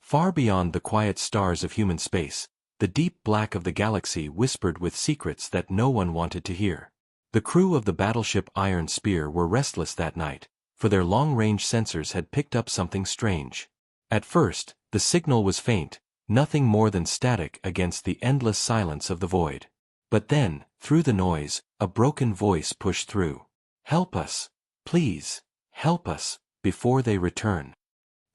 Far beyond the quiet stars of human space, the deep black of the galaxy whispered with secrets that no one wanted to hear. The crew of the battleship Iron Spear were restless that night, for their long-range sensors had picked up something strange. At first, the signal was faint, nothing more than static against the endless silence of the void. But then, through the noise, a broken voice pushed through. "Help us! Please, help us, before they return."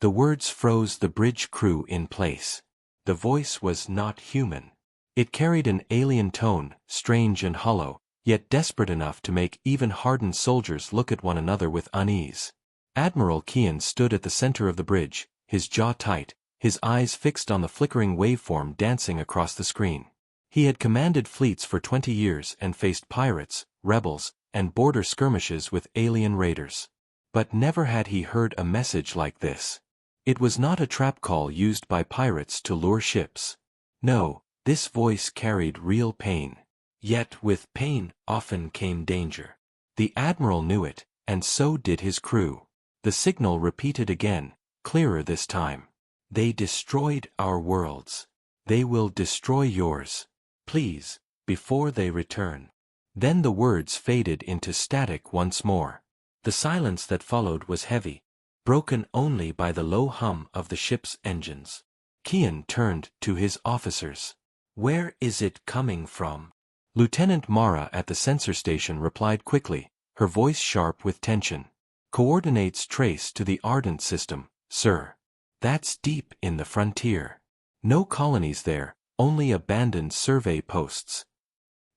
The words froze the bridge crew in place. The voice was not human. It carried an alien tone, strange and hollow, yet desperate enough to make even hardened soldiers look at one another with unease. Admiral Kian stood at the center of the bridge, his jaw tight, his eyes fixed on the flickering waveform dancing across the screen. He had commanded fleets for 20 years and faced pirates, rebels, and border skirmishes with alien raiders. But never had he heard a message like this. It was not a trap call used by pirates to lure ships. No, this voice carried real pain. Yet with pain often came danger. The admiral knew it, and so did his crew. The signal repeated again, clearer this time. "They destroyed our worlds. They will destroy yours. Please, before they return." Then the words faded into static once more. The silence that followed was heavy, broken only by the low hum of the ship's engines. Kian turned to his officers. "Where is it coming from?" Lieutenant Mara at the sensor station replied quickly, her voice sharp with tension. "Coordinates trace to the Ardent system, sir. That's deep in the frontier. No colonies there, only abandoned survey posts."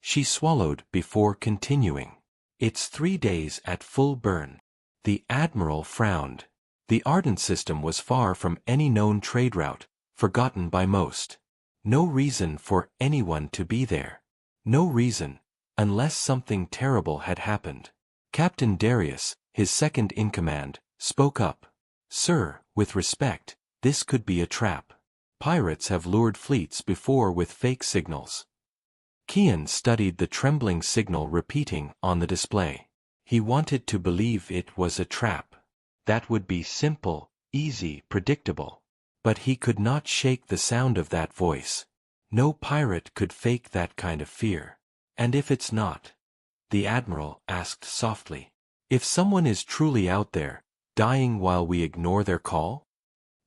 She swallowed before continuing. "It's 3 days at full burn." The admiral frowned. The Ardent system was far from any known trade route, forgotten by most. No reason for anyone to be there. No reason, unless something terrible had happened. Captain Darius, his second in command, spoke up. "Sir, with respect, this could be a trap. Pirates have lured fleets before with fake signals." Kian studied the trembling signal repeating on the display. He wanted to believe it was a trap. That would be simple, easy, predictable. But he could not shake the sound of that voice. No pirate could fake that kind of fear. "And if it's not?" the admiral asked softly. "If someone is truly out there, dying while we ignore their call?"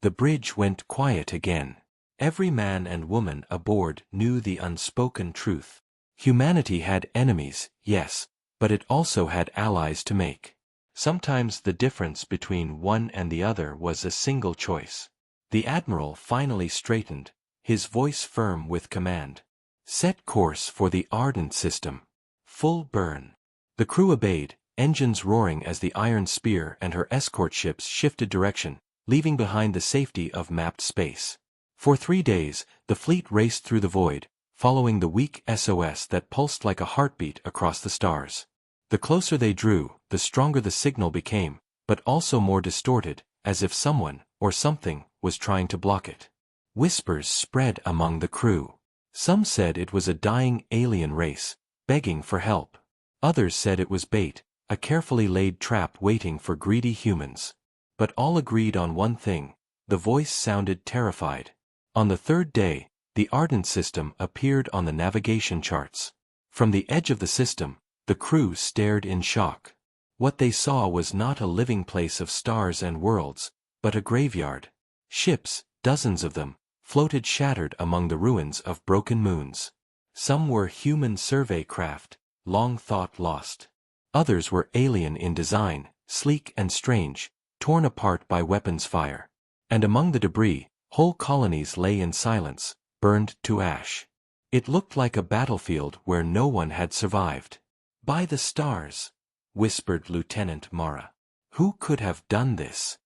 The bridge went quiet again. Every man and woman aboard knew the unspoken truth. Humanity had enemies, yes, but it also had allies to make. Sometimes the difference between one and the other was a single choice. The admiral finally straightened, his voice firm with command. "Set course for the Ardent system. Full burn." The crew obeyed, engines roaring as the Iron Spear and her escort ships shifted direction, leaving behind the safety of mapped space. For 3 days, the fleet raced through the void, following the weak SOS that pulsed like a heartbeat across the stars. The closer they drew, the stronger the signal became, but also more distorted, as if someone, or something, was trying to block it. Whispers spread among the crew. Some said it was a dying alien race, begging for help. Others said it was bait, a carefully laid trap waiting for greedy humans. But all agreed on one thing: the voice sounded terrified. On the 3rd day, the Ardent system appeared on the navigation charts. From the edge of the system, the crew stared in shock. What they saw was not a living place of stars and worlds, but a graveyard. Ships, dozens of them, floated shattered among the ruins of broken moons. Some were human survey craft, long thought lost. Others were alien in design, sleek and strange, torn apart by weapons fire. And among the debris, whole colonies lay in silence, burned to ash. It looked like a battlefield where no one had survived. "By the stars," whispered Lieutenant Mara. "Who could have done this?"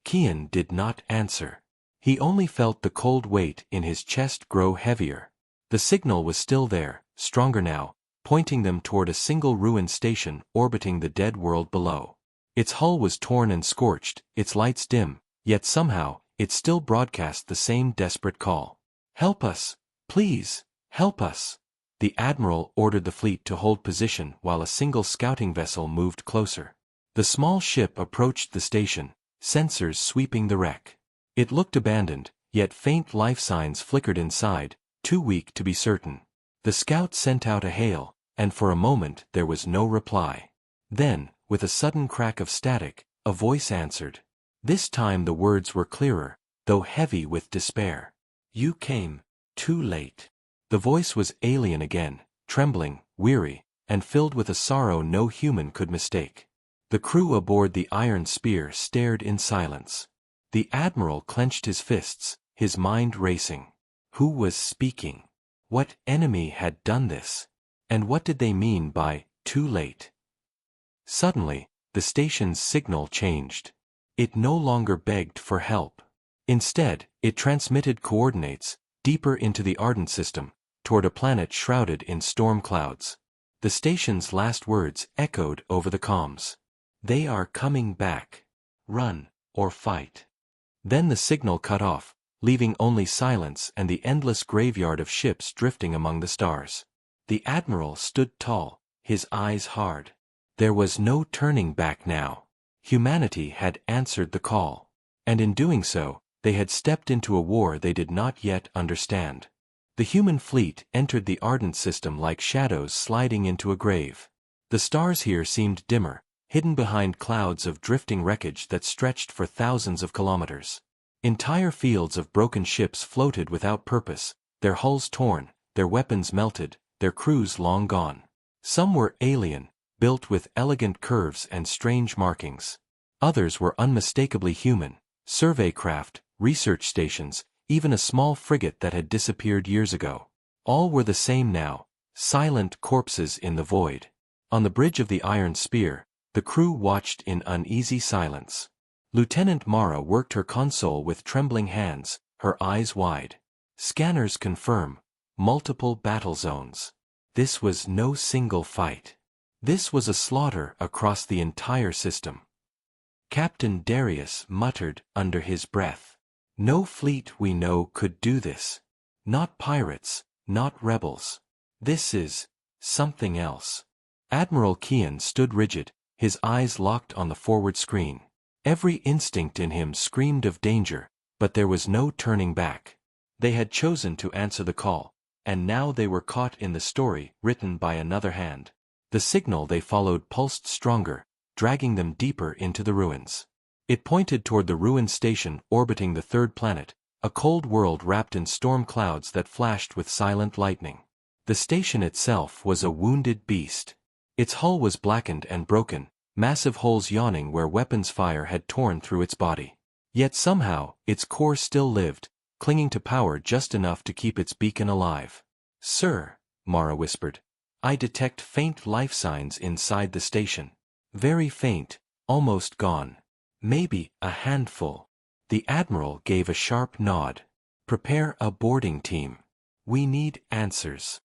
Kian did not answer. He only felt the cold weight in his chest grow heavier. The signal was still there, stronger now, pointing them toward a single ruined station orbiting the dead world below. Its hull was torn and scorched, its lights dim, yet somehow, it still broadcast the same desperate call. "Help us! Please, help us!" The admiral ordered the fleet to hold position while a single scouting vessel moved closer. The small ship approached the station, sensors sweeping the wreck. It looked abandoned, yet faint life signs flickered inside, too weak to be certain. The scout sent out a hail, and for a moment there was no reply. Then, with a sudden crack of static, a voice answered. This time the words were clearer, though heavy with despair. You came too late. The voice was alien again, trembling, weary, and filled with a sorrow no human could mistake. The crew aboard the Iron Spear stared in silence. The admiral clenched his fists, his mind racing. Who was speaking? What enemy had done this? And what did they mean by too late? Suddenly, the station's signal changed. It no longer begged for help. Instead, it transmitted coordinates, deeper into the Ardent system, toward a planet shrouded in storm clouds. The station's last words echoed over the comms. They are coming back. Run, or fight. Then the signal cut off, leaving only silence and the endless graveyard of ships drifting among the stars. The admiral stood tall, his eyes hard. There was no turning back now. Humanity had answered the call. And in doing so, they had stepped into a war they did not yet understand. The human fleet entered the Ardent system like shadows sliding into a grave. The stars here seemed dimmer, hidden behind clouds of drifting wreckage that stretched for thousands of kilometers. Entire fields of broken ships floated without purpose, their hulls torn, their weapons melted, their crews long gone. Some were alien, built with elegant curves and strange markings. Others were unmistakably human, survey craft, research stations, even a small frigate that had disappeared years ago. All were the same now, silent corpses in the void. On the bridge of the Iron Spear, the crew watched in uneasy silence. Lieutenant Mara worked her console with trembling hands, her eyes wide. Scanners confirm, multiple battle zones. This was no single fight. This was a slaughter across the entire system. Captain Darius muttered under his breath. No fleet we know could do this. Not pirates, not rebels. This is something else. Admiral Kian stood rigid, his eyes locked on the forward screen. Every instinct in him screamed of danger, but there was no turning back. They had chosen to answer the call, and now they were caught in the story written by another hand. The signal they followed pulsed stronger, dragging them deeper into the ruins. It pointed toward the ruined station orbiting the third planet, a cold world wrapped in storm clouds that flashed with silent lightning. The station itself was a wounded beast. Its hull was blackened and broken, massive holes yawning where weapons fire had torn through its body. Yet somehow, its core still lived, clinging to power just enough to keep its beacon alive. "Sir," Mara whispered, "I detect faint life signs inside the station. Very faint, almost gone. Maybe a handful." The Admiral gave a sharp nod. "Prepare a boarding team. We need answers."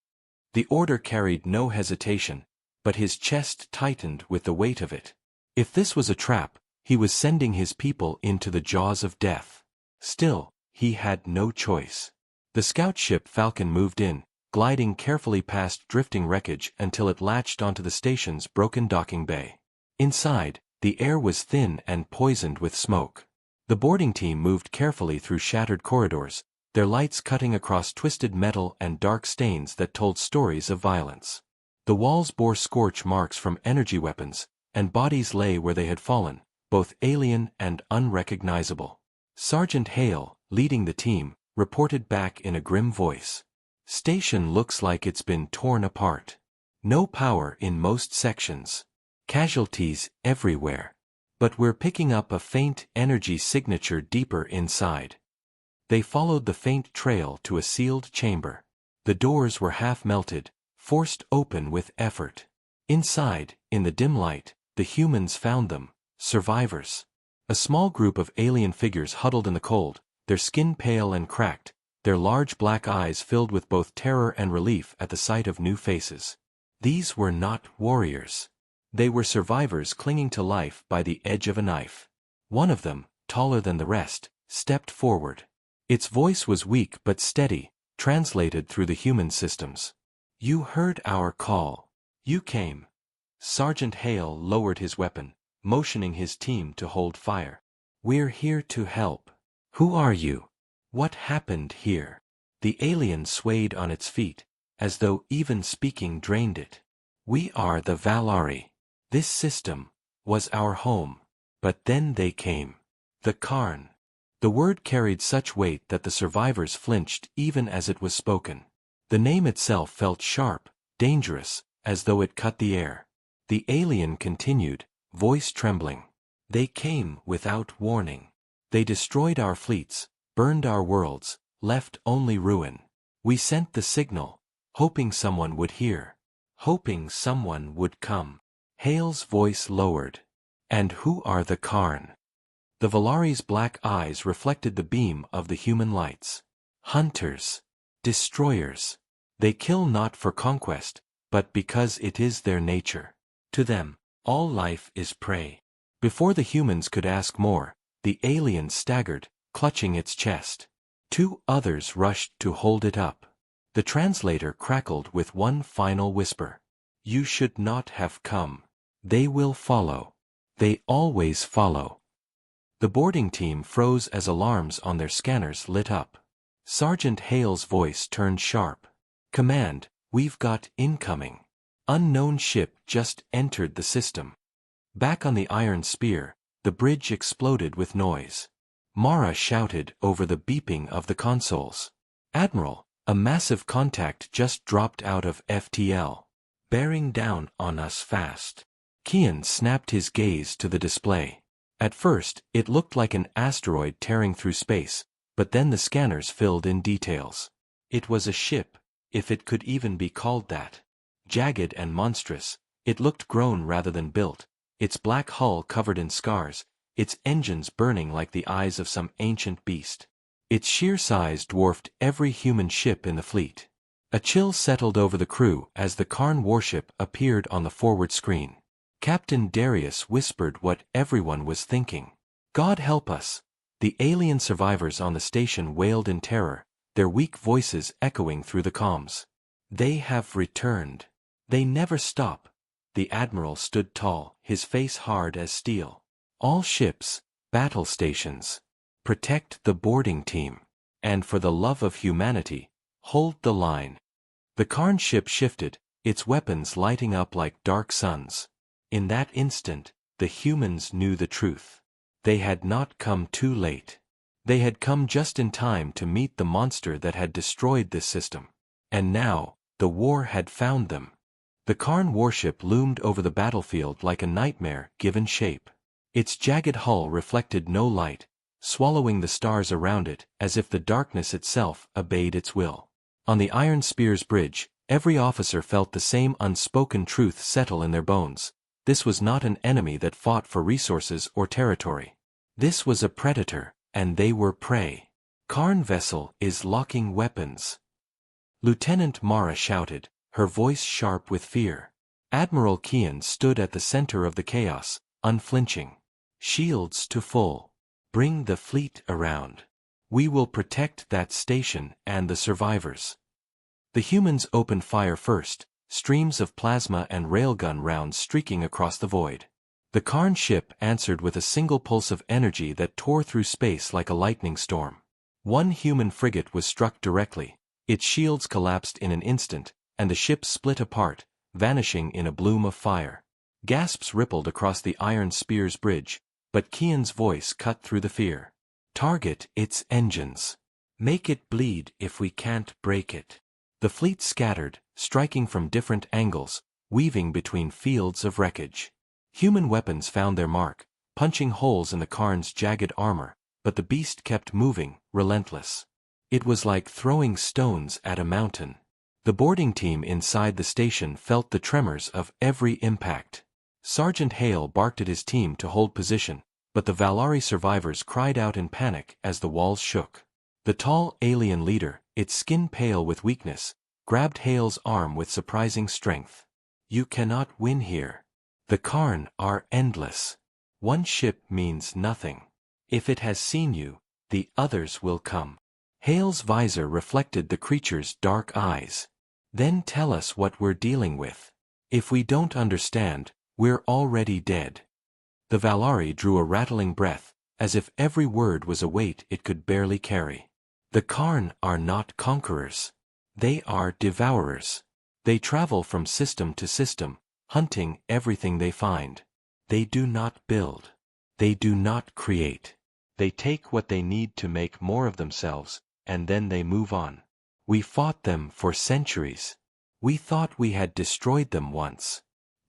The order carried no hesitation, but his chest tightened with the weight of it. If this was a trap, he was sending his people into the jaws of death. Still, he had no choice. The scout ship Falcon moved in, gliding carefully past drifting wreckage until it latched onto the station's broken docking bay. Inside, the air was thin and poisoned with smoke. The boarding team moved carefully through shattered corridors, their lights cutting across twisted metal and dark stains that told stories of violence. The walls bore scorch marks from energy weapons, and bodies lay where they had fallen, both alien and unrecognizable. Sergeant Hale, leading the team, reported back in a grim voice. "Station looks like it's been torn apart. No power in most sections. Casualties everywhere. But we're picking up a faint energy signature deeper inside." They followed the faint trail to a sealed chamber. The doors were half melted, forced open with effort. Inside, in the dim light, the humans found them, survivors. A small group of alien figures huddled in the cold, their skin pale and cracked, their large black eyes filled with both terror and relief at the sight of new faces. These were not warriors. They were survivors clinging to life by the edge of a knife. One of them, taller than the rest, stepped forward. Its voice was weak but steady, translated through the human systems. "You heard our call. You came." Sergeant Hale lowered his weapon, motioning his team to hold fire. "We're here to help. Who are you? What happened here? The alien swayed on its feet, as though even speaking drained it. We are the Valari. This system was our home. But then they came. The Karn. The word carried such weight that the survivors flinched even as it was spoken. The name itself felt sharp, dangerous, as though it cut the air. The alien continued, voice trembling. They came without warning. They destroyed our fleets, burned our worlds, left only ruin. We sent the signal, hoping someone would hear. Hoping someone would come. Hale's voice lowered. And who are the Karn? The Valari's black eyes reflected the beam of the human lights. Hunters. Destroyers. They kill not for conquest, but because it is their nature. To them, all life is prey. Before the humans could ask more, the alien staggered, clutching its chest. Two others rushed to hold it up. The translator crackled with one final whisper. You should not have come. They will follow. They always follow. The boarding team froze as alarms on their scanners lit up. Sergeant Hale's voice turned sharp. Command, we've got incoming. Unknown ship just entered the system. Back on the Iron Spear, the bridge exploded with noise. Mara shouted over the beeping of the consoles. Admiral, a massive contact just dropped out of FTL. Bearing down on us fast. Kian snapped his gaze to the display. At first, it looked like an asteroid tearing through space, but then the scanners filled in details. It was a ship, if it could even be called that. Jagged and monstrous, it looked grown rather than built, its black hull covered in scars, its engines burning like the eyes of some ancient beast. Its sheer size dwarfed every human ship in the fleet. A chill settled over the crew as the Karn warship appeared on the forward screen. Captain Darius whispered what everyone was thinking. God help us! The alien survivors on the station wailed in terror, their weak voices echoing through the comms. They have returned. They never stop. The admiral stood tall, his face hard as steel. All ships, battle stations. Protect the boarding team. And for the love of humanity, hold the line. The Karn ship shifted, its weapons lighting up like dark suns. In that instant, the humans knew the truth. They had not come too late. They had come just in time to meet the monster that had destroyed this system. And now, the war had found them. The Karn warship loomed over the battlefield like a nightmare given shape. Its jagged hull reflected no light, swallowing the stars around it as if the darkness itself obeyed its will. On the Iron Spear's bridge, every officer felt the same unspoken truth settle in their bones. This was not an enemy that fought for resources or territory. This was a predator, and they were prey. Karn vessel is locking weapons. Lieutenant Mara shouted, her voice sharp with fear. Admiral Kian stood at the center of the chaos, unflinching. Shields to full. Bring the fleet around. We will protect that station and the survivors. The humans opened fire first, streams of plasma and railgun rounds streaking across the void. The Karn ship answered with a single pulse of energy that tore through space like a lightning storm. One human frigate was struck directly, its shields collapsed in an instant, and the ship split apart, vanishing in a bloom of fire. Gasps rippled across the Iron Spear's bridge, but Kian's voice cut through the fear. Target its engines. Make it bleed if we can't break it. The fleet scattered, striking from different angles, weaving between fields of wreckage. Human weapons found their mark, punching holes in the Karn's jagged armor, but the beast kept moving, relentless. It was like throwing stones at a mountain. The boarding team inside the station felt the tremors of every impact. Sergeant Hale barked at his team to hold position, but the Valari survivors cried out in panic as the walls shook. The tall alien leader, its skin pale with weakness, grabbed Hale's arm with surprising strength. You cannot win here. The Karn are endless. One ship means nothing. If it has seen you, the others will come. Hale's visor reflected the creature's dark eyes. Then tell us what we're dealing with. If we don't understand, we're already dead. The Valari drew a rattling breath, as if every word was a weight it could barely carry. The Karn are not conquerors. They are devourers. They travel from system to system, hunting everything they find. They do not build. They do not create. They take what they need to make more of themselves, and then they move on. We fought them for centuries. We thought we had destroyed them once.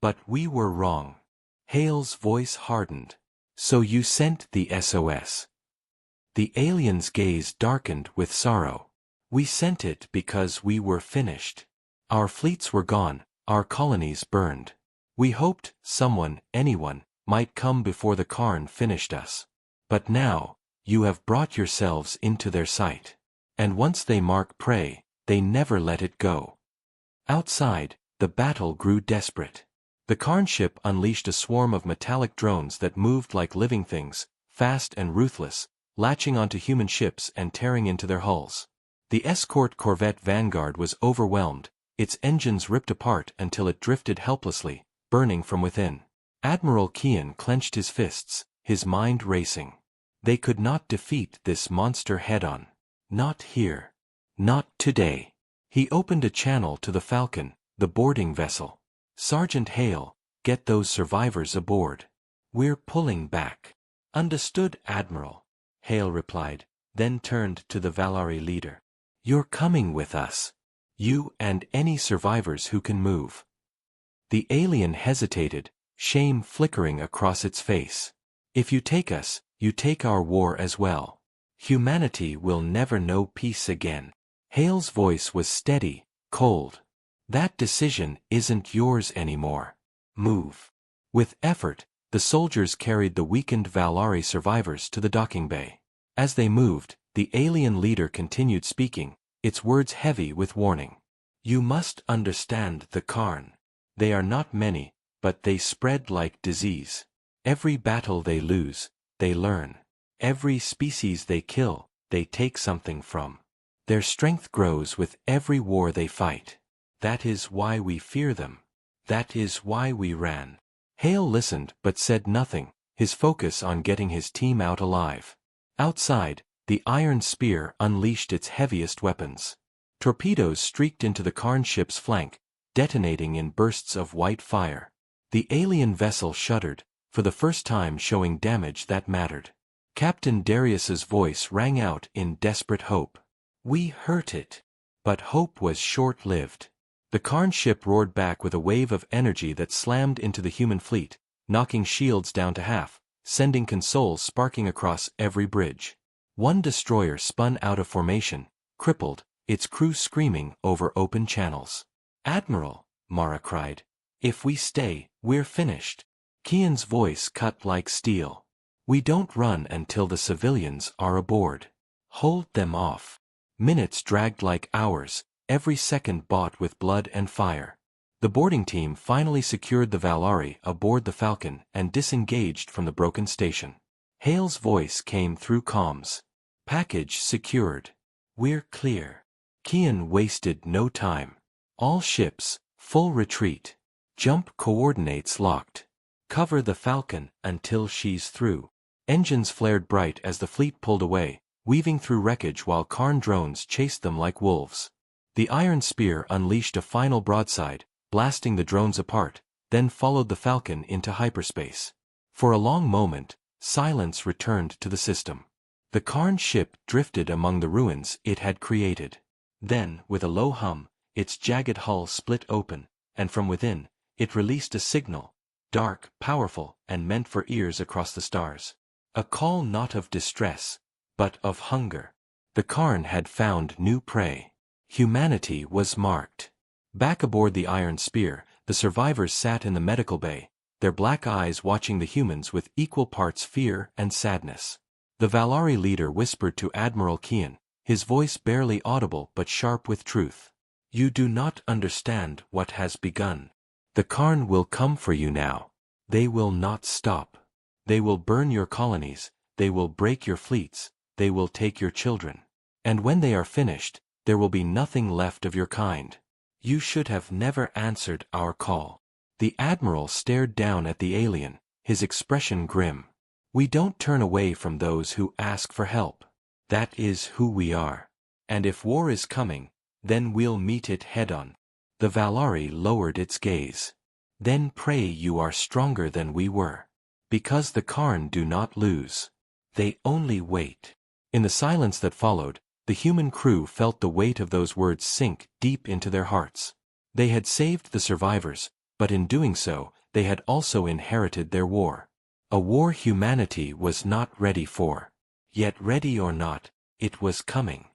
But we were wrong. Hale's voice hardened. So you sent the SOS. The alien's gaze darkened with sorrow. We sent it because we were finished. Our fleets were gone, our colonies burned. We hoped someone, anyone, might come before the Karn finished us. But now, you have brought yourselves into their sight. And once they mark prey, they never let it go. Outside, the battle grew desperate. The Karn ship unleashed a swarm of metallic drones that moved like living things, fast and ruthless, latching onto human ships and tearing into their hulls. The escort corvette Vanguard was overwhelmed, its engines ripped apart until it drifted helplessly, burning from within. Admiral Kian clenched his fists, his mind racing. They could not defeat this monster head-on. Not here. Not today. He opened a channel to the Falcon, the boarding vessel. Sergeant Hale, get those survivors aboard. We're pulling back. Understood, Admiral, Hale replied, then turned to the Valari leader. You're coming with us. You and any survivors who can move. The alien hesitated, shame flickering across its face. If you take us, you take our war as well. Humanity will never know peace again. Hale's voice was steady, cold. That decision isn't yours anymore. Move. With effort, the soldiers carried the weakened Valari survivors to the docking bay. As they moved, the alien leader continued speaking, its words heavy with warning. You must understand the Karn. They are not many, but they spread like disease. Every battle they lose, they learn. Every species they kill, they take something from. Their strength grows with every war they fight. That is why we fear them. That is why we ran. Hale listened but said nothing, his focus on getting his team out alive. Outside, the iron spear unleashed its heaviest weapons. Torpedoes streaked into the Karn ship's flank, detonating in bursts of white fire. The alien vessel shuddered, for the first time showing damage that mattered. Captain Darius's voice rang out in desperate hope. We hurt it. But hope was short-lived. The Karn ship roared back with a wave of energy that slammed into the human fleet, knocking shields down to half, sending consoles sparking across every bridge. One destroyer spun out of formation, crippled, its crew screaming over open channels. Admiral, Mara cried. If we stay, we're finished. Kian's voice cut like steel. We don't run until the civilians are aboard. Hold them off. Minutes dragged like hours, every second bought with blood and fire. The boarding team finally secured the Valari aboard the Falcon and disengaged from the broken station. Hale's voice came through comms. Package secured. We're clear. Kian wasted no time. All ships, full retreat. Jump coordinates locked. Cover the Falcon until she's through. Engines flared bright as the fleet pulled away, weaving through wreckage while Karn drones chased them like wolves. The iron spear unleashed a final broadside, blasting the drones apart, then followed the Falcon into hyperspace. For a long moment, silence returned to the system. The Karn ship drifted among the ruins it had created. Then, with a low hum, its jagged hull split open, and from within, it released a signal, dark, powerful, and meant for ears across the stars. A call not of distress, but of hunger. The Karn had found new prey. Humanity was marked. Back aboard the Iron Spear, the survivors sat in the medical bay, their black eyes watching the humans with equal parts fear and sadness. The Valari leader whispered to Admiral Kian, his voice barely audible but sharp with truth. You do not understand what has begun. The Karn will come for you now. They will not stop. They will burn your colonies, they will break your fleets, they will take your children. And when they are finished, there will be nothing left of your kind. You should have never answered our call. The Admiral stared down at the alien, his expression grim. We don't turn away from those who ask for help. That is who we are. And if war is coming, then we'll meet it head-on. The Valari lowered its gaze. Then pray you are stronger than we were. Because the Karn do not lose. They only wait. In the silence that followed, the human crew felt the weight of those words sink deep into their hearts. They had saved the survivors, but in doing so, they had also inherited their war. A war humanity was not ready for. Yet ready or not, it was coming.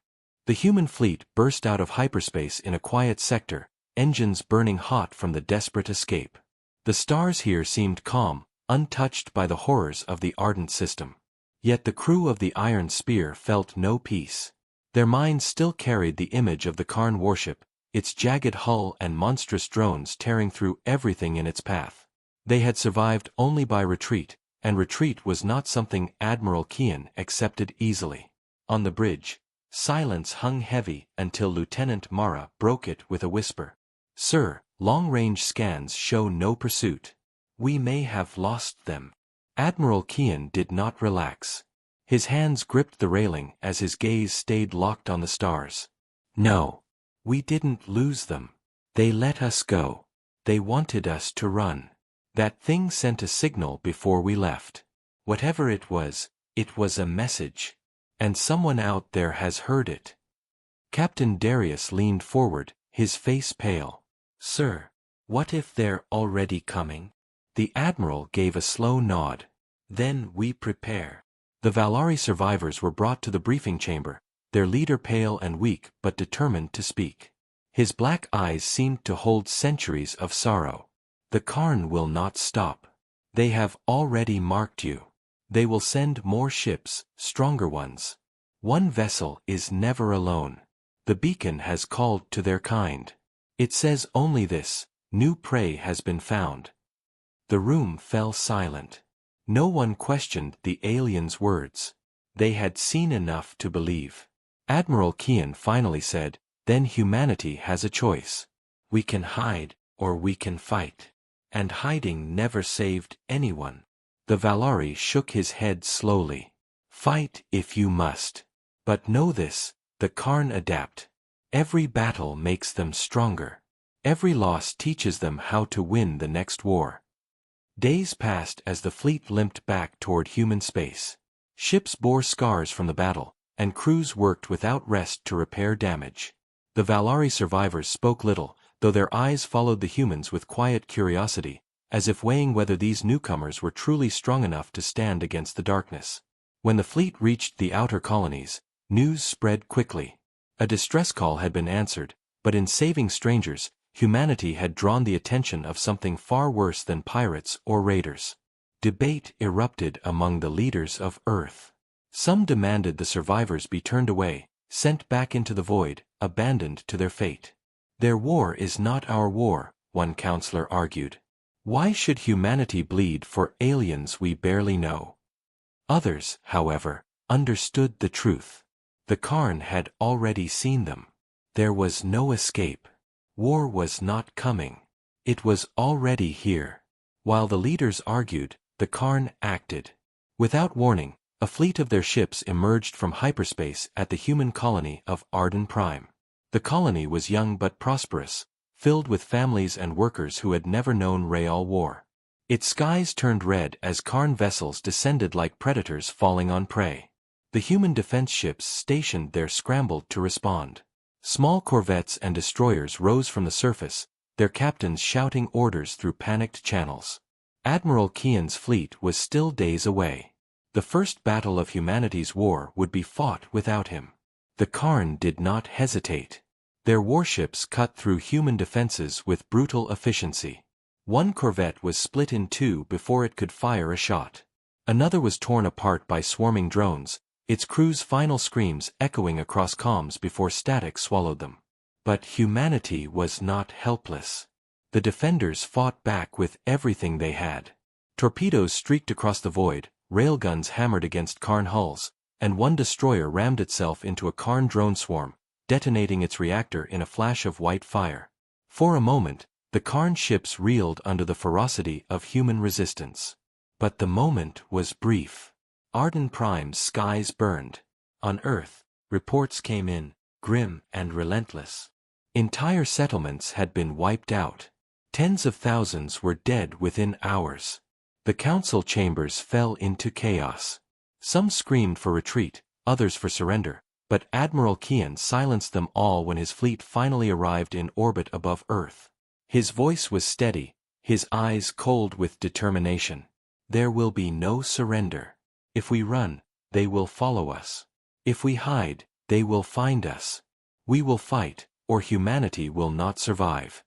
The human fleet burst out of hyperspace in a quiet sector, engines burning hot from the desperate escape. The stars here seemed calm, untouched by the horrors of the ardent system. Yet the crew of the Iron Spear felt no peace. Their minds still carried the image of the Karn warship, its jagged hull and monstrous drones tearing through everything in its path. They had survived only by retreat, and retreat was not something Admiral Kian accepted easily. On the bridge, silence hung heavy until Lieutenant Mara broke it with a whisper. "Sir, long-range scans show no pursuit. We may have lost them." Admiral Kian did not relax. His hands gripped the railing as his gaze stayed locked on the stars. "No. We didn't lose them. They let us go. They wanted us to run. That thing sent a signal before we left. Whatever it was a message. And someone out there has heard it." Captain Darius leaned forward, his face pale. "Sir, what if they're already coming?" The Admiral gave a slow nod. "Then we prepare." The Valari survivors were brought to the briefing chamber, their leader pale and weak but determined to speak. His black eyes seemed to hold centuries of sorrow. "The Karn will not stop. They have already marked you. They will send more ships, stronger ones. One vessel is never alone. The beacon has called to their kind. It says only this: new prey has been found." The room fell silent. No one questioned the aliens' words. They had seen enough to believe. Admiral Kian finally said, "Then humanity has a choice. We can hide, or we can fight." And hiding never saved anyone. The Valari shook his head slowly. "Fight if you must. But know this, the Karn adapt. Every battle makes them stronger. Every loss teaches them how to win the next war." Days passed as the fleet limped back toward human space. Ships bore scars from the battle, and crews worked without rest to repair damage. The Valari survivors spoke little, though their eyes followed the humans with quiet curiosity, as if weighing whether these newcomers were truly strong enough to stand against the darkness. When the fleet reached the outer colonies, news spread quickly. A distress call had been answered, but in saving strangers, humanity had drawn the attention of something far worse than pirates or raiders. Debate erupted among the leaders of Earth. Some demanded the survivors be turned away, sent back into the void, abandoned to their fate. "Their war is not our war," one counselor argued. "Why should humanity bleed for aliens we barely know?" Others, however, understood the truth. The Karn had already seen them. There was no escape. War was not coming. It was already here. While the leaders argued, the Karn acted. Without warning, a fleet of their ships emerged from hyperspace at the human colony of Arden Prime. The colony was young but prosperous, filled with families and workers who had never known real war. Its skies turned red as Karn vessels descended like predators falling on prey. The human defense ships stationed there scrambled to respond. Small corvettes and destroyers rose from the surface, their captains shouting orders through panicked channels. Admiral Kian's fleet was still days away. The first battle of humanity's war would be fought without him. The Karn did not hesitate. Their warships cut through human defenses with brutal efficiency. One corvette was split in two before it could fire a shot. Another was torn apart by swarming drones, its crew's final screams echoing across comms before static swallowed them. But humanity was not helpless. The defenders fought back with everything they had. Torpedoes streaked across the void, railguns hammered against Karn hulls, and one destroyer rammed itself into a Karn drone swarm, detonating its reactor in a flash of white fire. For a moment, the Karn ships reeled under the ferocity of human resistance. But the moment was brief. Arden Prime's skies burned. On Earth, reports came in, grim and relentless. Entire settlements had been wiped out. Tens of thousands were dead within hours. The council chambers fell into chaos. Some screamed for retreat, others for surrender, but Admiral Kian silenced them all when his fleet finally arrived in orbit above Earth. His voice was steady, his eyes cold with determination. There will be no surrender. If we run, they will follow us. If we hide, they will find us. We will fight, or humanity will not survive.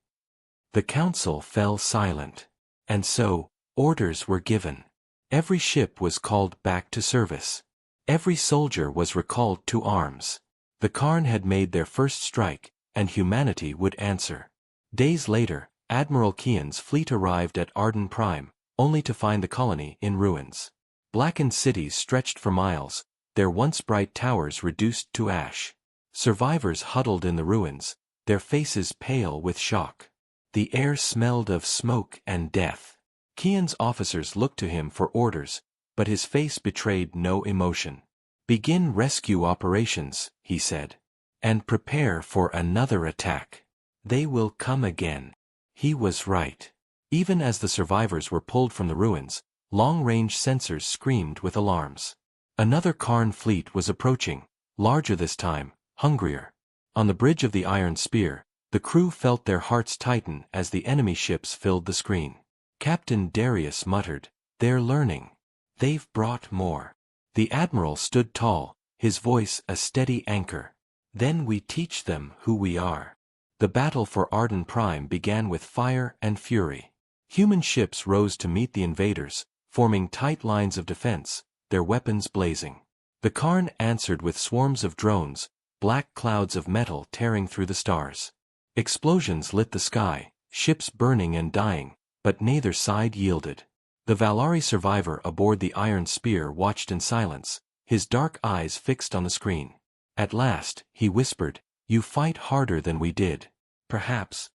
The council fell silent. And so, orders were given. Every ship was called back to service. Every soldier was recalled to arms. The Karn had made their first strike, and humanity would answer. Days later, Admiral Kian's fleet arrived at Arden Prime, only to find the colony in ruins. Blackened cities stretched for miles, their once bright towers reduced to ash. Survivors huddled in the ruins, their faces pale with shock. The air smelled of smoke and death. Kian's officers looked to him for orders, but his face betrayed no emotion. "Begin rescue operations," he said. "And prepare for another attack. They will come again." He was right. Even as the survivors were pulled from the ruins, long-range sensors screamed with alarms. Another Karn fleet was approaching, larger this time, hungrier. On the bridge of the Iron Spear, the crew felt their hearts tighten as the enemy ships filled the screen. Captain Darius muttered, "They're learning. They've brought more." The admiral stood tall, his voice a steady anchor. "Then we teach them who we are." The battle for Arden Prime began with fire and fury. Human ships rose to meet the invaders, forming tight lines of defense, their weapons blazing. The Karn answered with swarms of drones, black clouds of metal tearing through the stars. Explosions lit the sky, ships burning and dying, but neither side yielded. The Valari survivor aboard the Iron Spear watched in silence, his dark eyes fixed on the screen. At last, he whispered, "You fight harder than we did. Perhaps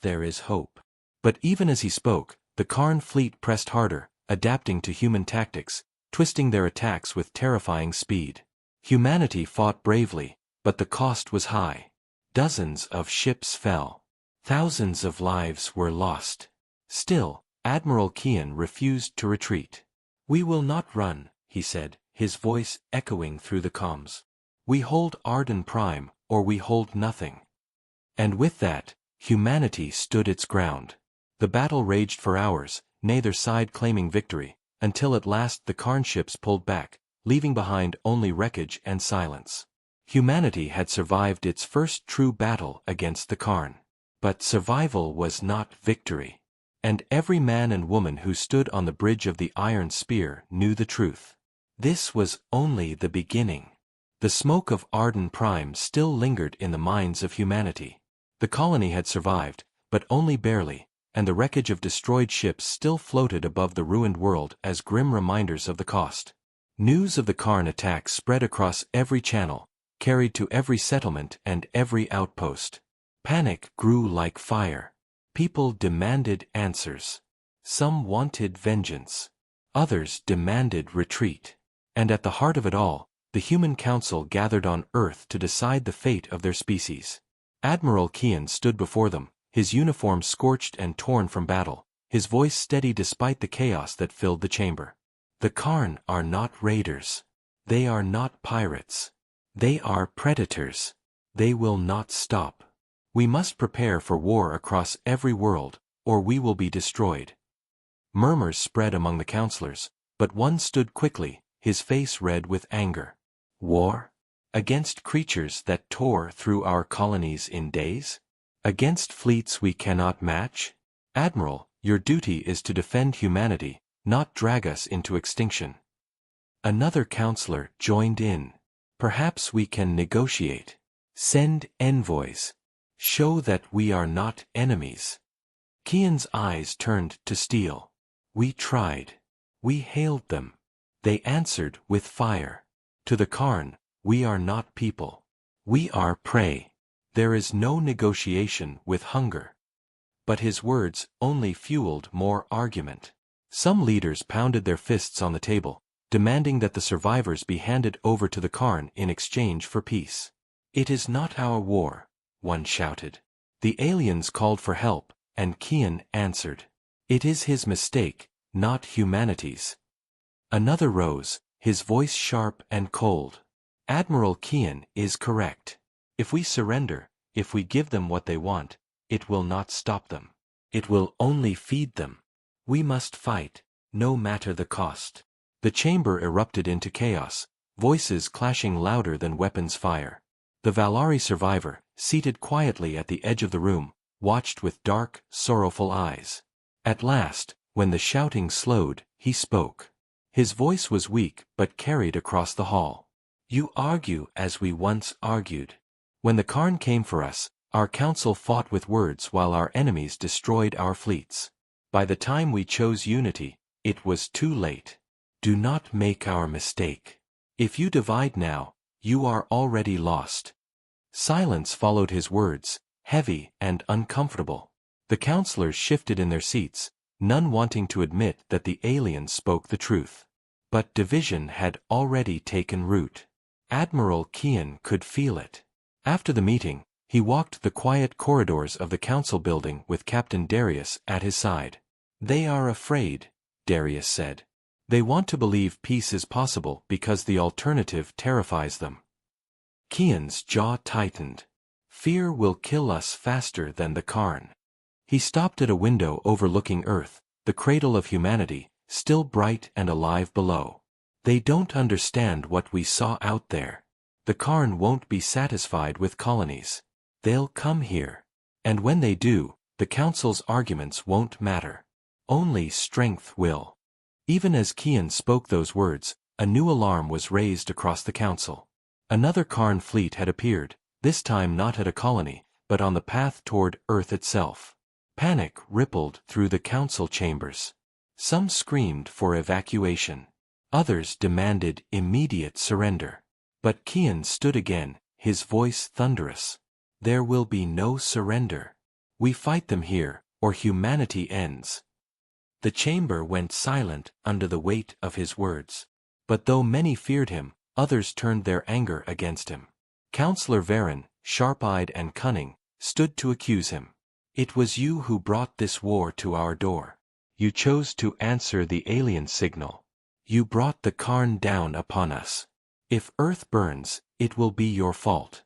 there is hope." But even as he spoke, the Karn fleet pressed harder, adapting to human tactics, twisting their attacks with terrifying speed. Humanity fought bravely, but the cost was high. Dozens of ships fell. Thousands of lives were lost. Still, Admiral Kian refused to retreat. "We will not run," he said, his voice echoing through the comms. "We hold Arden Prime, or we hold nothing." And with that, humanity stood its ground. The battle raged for hours, neither side claiming victory, until at last the Karn ships pulled back, leaving behind only wreckage and silence. Humanity had survived its first true battle against the Karn. But survival was not victory. And every man and woman who stood on the bridge of the Iron Spear knew the truth. This was only the beginning. The smoke of Arden Prime still lingered in the minds of humanity. The colony had survived, but only barely, and the wreckage of destroyed ships still floated above the ruined world as grim reminders of the cost. News of the Karn attack spread across every channel, carried to every settlement and every outpost. Panic grew like fire. People demanded answers. Some wanted vengeance. Others demanded retreat. And at the heart of it all, the human council gathered on Earth to decide the fate of their species. Admiral Kian stood before them, his uniform scorched and torn from battle, his voice steady despite the chaos that filled the chamber. "The Karn are not raiders. They are not pirates. They are predators. They will not stop. We must prepare for war across every world, or we will be destroyed." Murmurs spread among the counselors, but one stood quickly, his face red with anger. "War? Against creatures that tore through our colonies in days? Against fleets we cannot match? Admiral, your duty is to defend humanity, not drag us into extinction." Another counselor joined in. "Perhaps we can negotiate. Send envoys. Show that we are not enemies." Kian's eyes turned to steel. "We tried. We hailed them. They answered with fire. To the Karn, we are not people. We are prey. There is no negotiation with hunger." But his words only fueled more argument. Some leaders pounded their fists on the table, demanding that the survivors be handed over to the Karn in exchange for peace. "It is not our war," one shouted. The aliens called for help, and Kian answered. "It is his mistake, not humanity's." Another rose, his voice sharp and cold. "Admiral Kian is correct. If we surrender, if we give them what they want, it will not stop them. It will only feed them. We must fight, no matter the cost." The chamber erupted into chaos, voices clashing louder than weapons fire. The Valari survivor, seated quietly at the edge of the room, watched with dark, sorrowful eyes. At last, when the shouting slowed, he spoke. His voice was weak but carried across the hall. "You argue as we once argued. When the Karn came for us, our council fought with words while our enemies destroyed our fleets. By the time we chose unity, it was too late. Do not make our mistake. If you divide now, you are already lost." Silence followed his words, heavy and uncomfortable. The counselors shifted in their seats, none wanting to admit that the aliens spoke the truth. But division had already taken root. Admiral Kian could feel it. After the meeting, he walked the quiet corridors of the council building with Captain Darius at his side. "They are afraid," Darius said. "They want to believe peace is possible because the alternative terrifies them." Kian's jaw tightened. "Fear will kill us faster than the Karn." He stopped at a window overlooking Earth, the cradle of humanity, still bright and alive below. "They don't understand what we saw out there. The Karn won't be satisfied with colonies. They'll come here. And when they do, the Council's arguments won't matter. Only strength will." Even as Kian spoke those words, a new alarm was raised across the Council. Another Karn fleet had appeared, this time not at a colony, but on the path toward Earth itself. Panic rippled through the Council chambers. Some screamed for evacuation. Others demanded immediate surrender. But Kian stood again, his voice thunderous. "There will be no surrender. We fight them here, or humanity ends." The chamber went silent under the weight of his words. But though many feared him, others turned their anger against him. Counselor Varen, sharp-eyed and cunning, stood to accuse him. "It was you who brought this war to our door. You chose to answer the alien signal. You brought the Karn down upon us. If Earth burns, it will be your fault."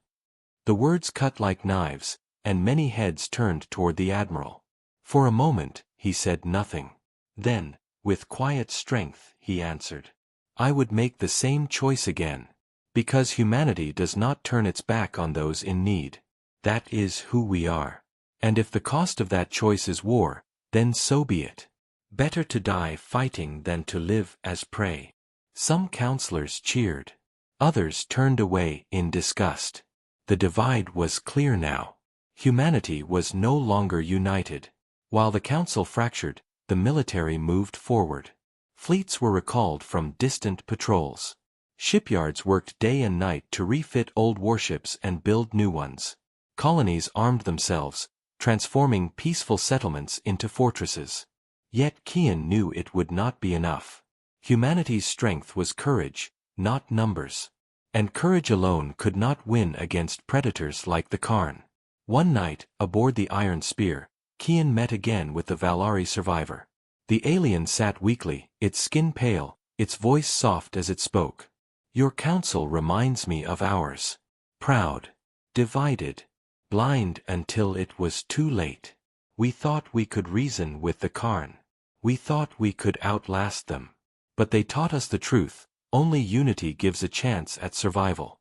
The words cut like knives, and many heads turned toward the Admiral. For a moment, he said nothing. Then, with quiet strength, he answered. "I would make the same choice again. Because humanity does not turn its back on those in need. That is who we are. And if the cost of that choice is war, then so be it. Better to die fighting than to live as prey." Some counselors cheered. Others turned away in disgust. The divide was clear now. Humanity was no longer united. While the council fractured, the military moved forward. Fleets were recalled from distant patrols. Shipyards worked day and night to refit old warships and build new ones. Colonies armed themselves, transforming peaceful settlements into fortresses. Yet Kian knew it would not be enough. Humanity's strength was courage, not numbers. And courage alone could not win against predators like the Karn. One night, aboard the Iron Spear, Kian met again with the Valari survivor. The alien sat weakly, its skin pale, its voice soft as it spoke. "Your council reminds me of ours. Proud. Divided. Blind until it was too late. We thought we could reason with the Karn. We thought we could outlast them. But they taught us the truth, only unity gives a chance at survival."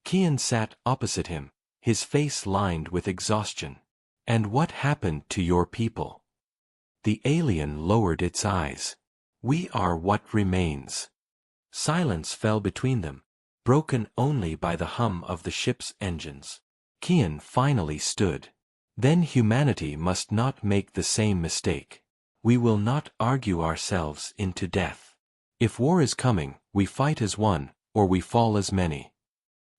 Kian sat opposite him, his face lined with exhaustion. "And what happened to your people?" The alien lowered its eyes. "We are what remains." Silence fell between them, broken only by the hum of the ship's engines. Kian finally stood. "Then humanity must not make the same mistake. We will not argue ourselves into death. If war is coming, we fight as one, or we fall as many."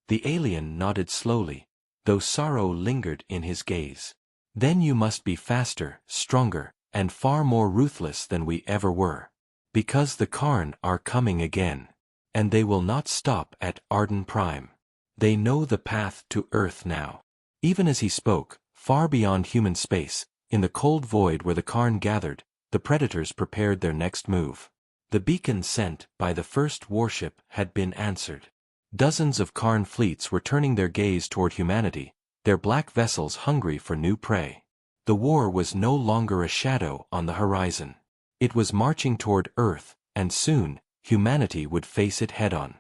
The alien nodded slowly, though sorrow lingered in his gaze. "Then you must be faster, stronger, and far more ruthless than we ever were. Because the Karn are coming again. And they will not stop at Arden Prime. They know the path to Earth now. Even as he spoke, far beyond human space, in the cold void where the Karn gathered, the predators prepared their next move. The beacon sent by the first warship had been answered. Dozens of Karn fleets were turning their gaze toward humanity, their black vessels hungry for new prey. The war was no longer a shadow on the horizon. It was marching toward Earth, and soon, humanity would face it head-on.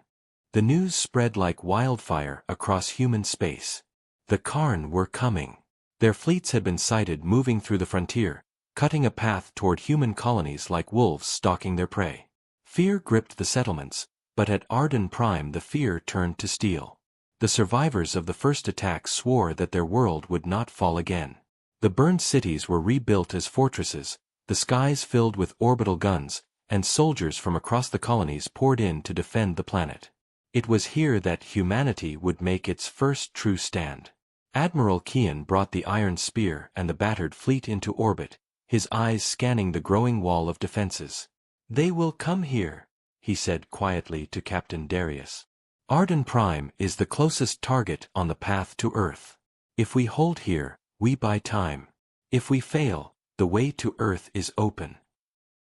The news spread like wildfire across human space. The Karn were coming. Their fleets had been sighted moving through the frontier, cutting a path toward human colonies like wolves stalking their prey. Fear gripped the settlements, but at Arden Prime the fear turned to steel. The survivors of the first attack swore that their world would not fall again. The burned cities were rebuilt as fortresses, the skies filled with orbital guns, and soldiers from across the colonies poured in to defend the planet. It was here that humanity would make its first true stand. Admiral Kian brought the Iron Spear and the battered fleet into orbit, his eyes scanning the growing wall of defenses. "They will come here," he said quietly to Captain Darius. "Arden Prime is the closest target on the path to Earth. If we hold here, we buy time. If we fail, the way to Earth is open."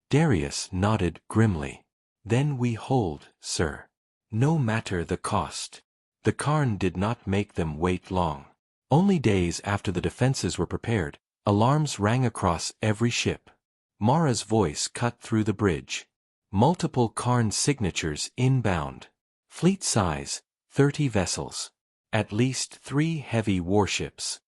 Darius nodded grimly. "Then we hold, sir. No matter the cost." The Karn did not make them wait long. Only days after the defenses were prepared, alarms rang across every ship. Mara's voice cut through the bridge. Multiple Karn signatures inbound. Fleet size, 30 vessels. At least 3 heavy warships.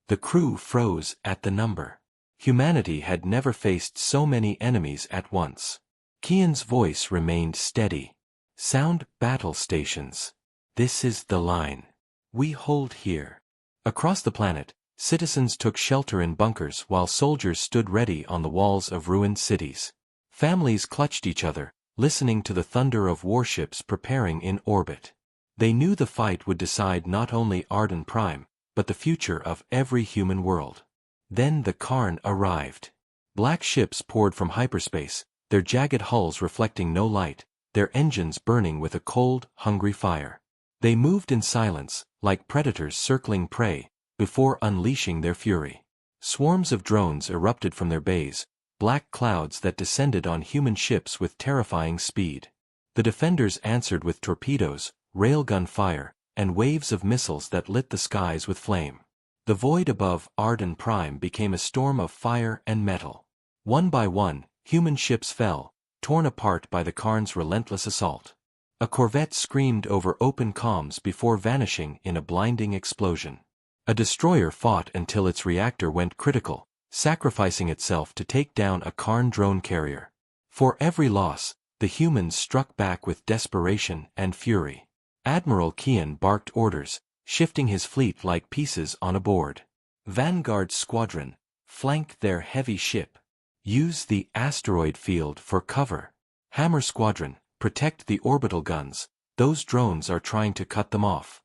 The crew froze at the number. Humanity had never faced so many enemies at once. Kian's voice remained steady. "Sound battle stations. This is the line. We hold here." Across the planet, citizens took shelter in bunkers while soldiers stood ready on the walls of ruined cities. Families clutched each other, listening to the thunder of warships preparing in orbit. They knew the fight would decide not only Arden Prime, but the future of every human world. Then the Karn arrived. Black ships poured from hyperspace, their jagged hulls reflecting no light, their engines burning with a cold, hungry fire. They moved in silence, like predators circling prey, before unleashing their fury. Swarms of drones erupted from their bays, black clouds that descended on human ships with terrifying speed. The defenders answered with torpedoes, railgun fire, and waves of missiles that lit the skies with flame. The void above Arden Prime became a storm of fire and metal. One by one, human ships fell, torn apart by the Karn's relentless assault. A corvette screamed over open comms before vanishing in a blinding explosion. A destroyer fought until its reactor went critical, sacrificing itself to take down a Karn drone carrier. For every loss, the humans struck back with desperation and fury. Admiral Kian barked orders, shifting his fleet like pieces on a board. "Vanguard Squadron, flank their heavy ship. Use the asteroid field for cover. Hammer Squadron, protect the orbital guns, those drones are trying to cut them off."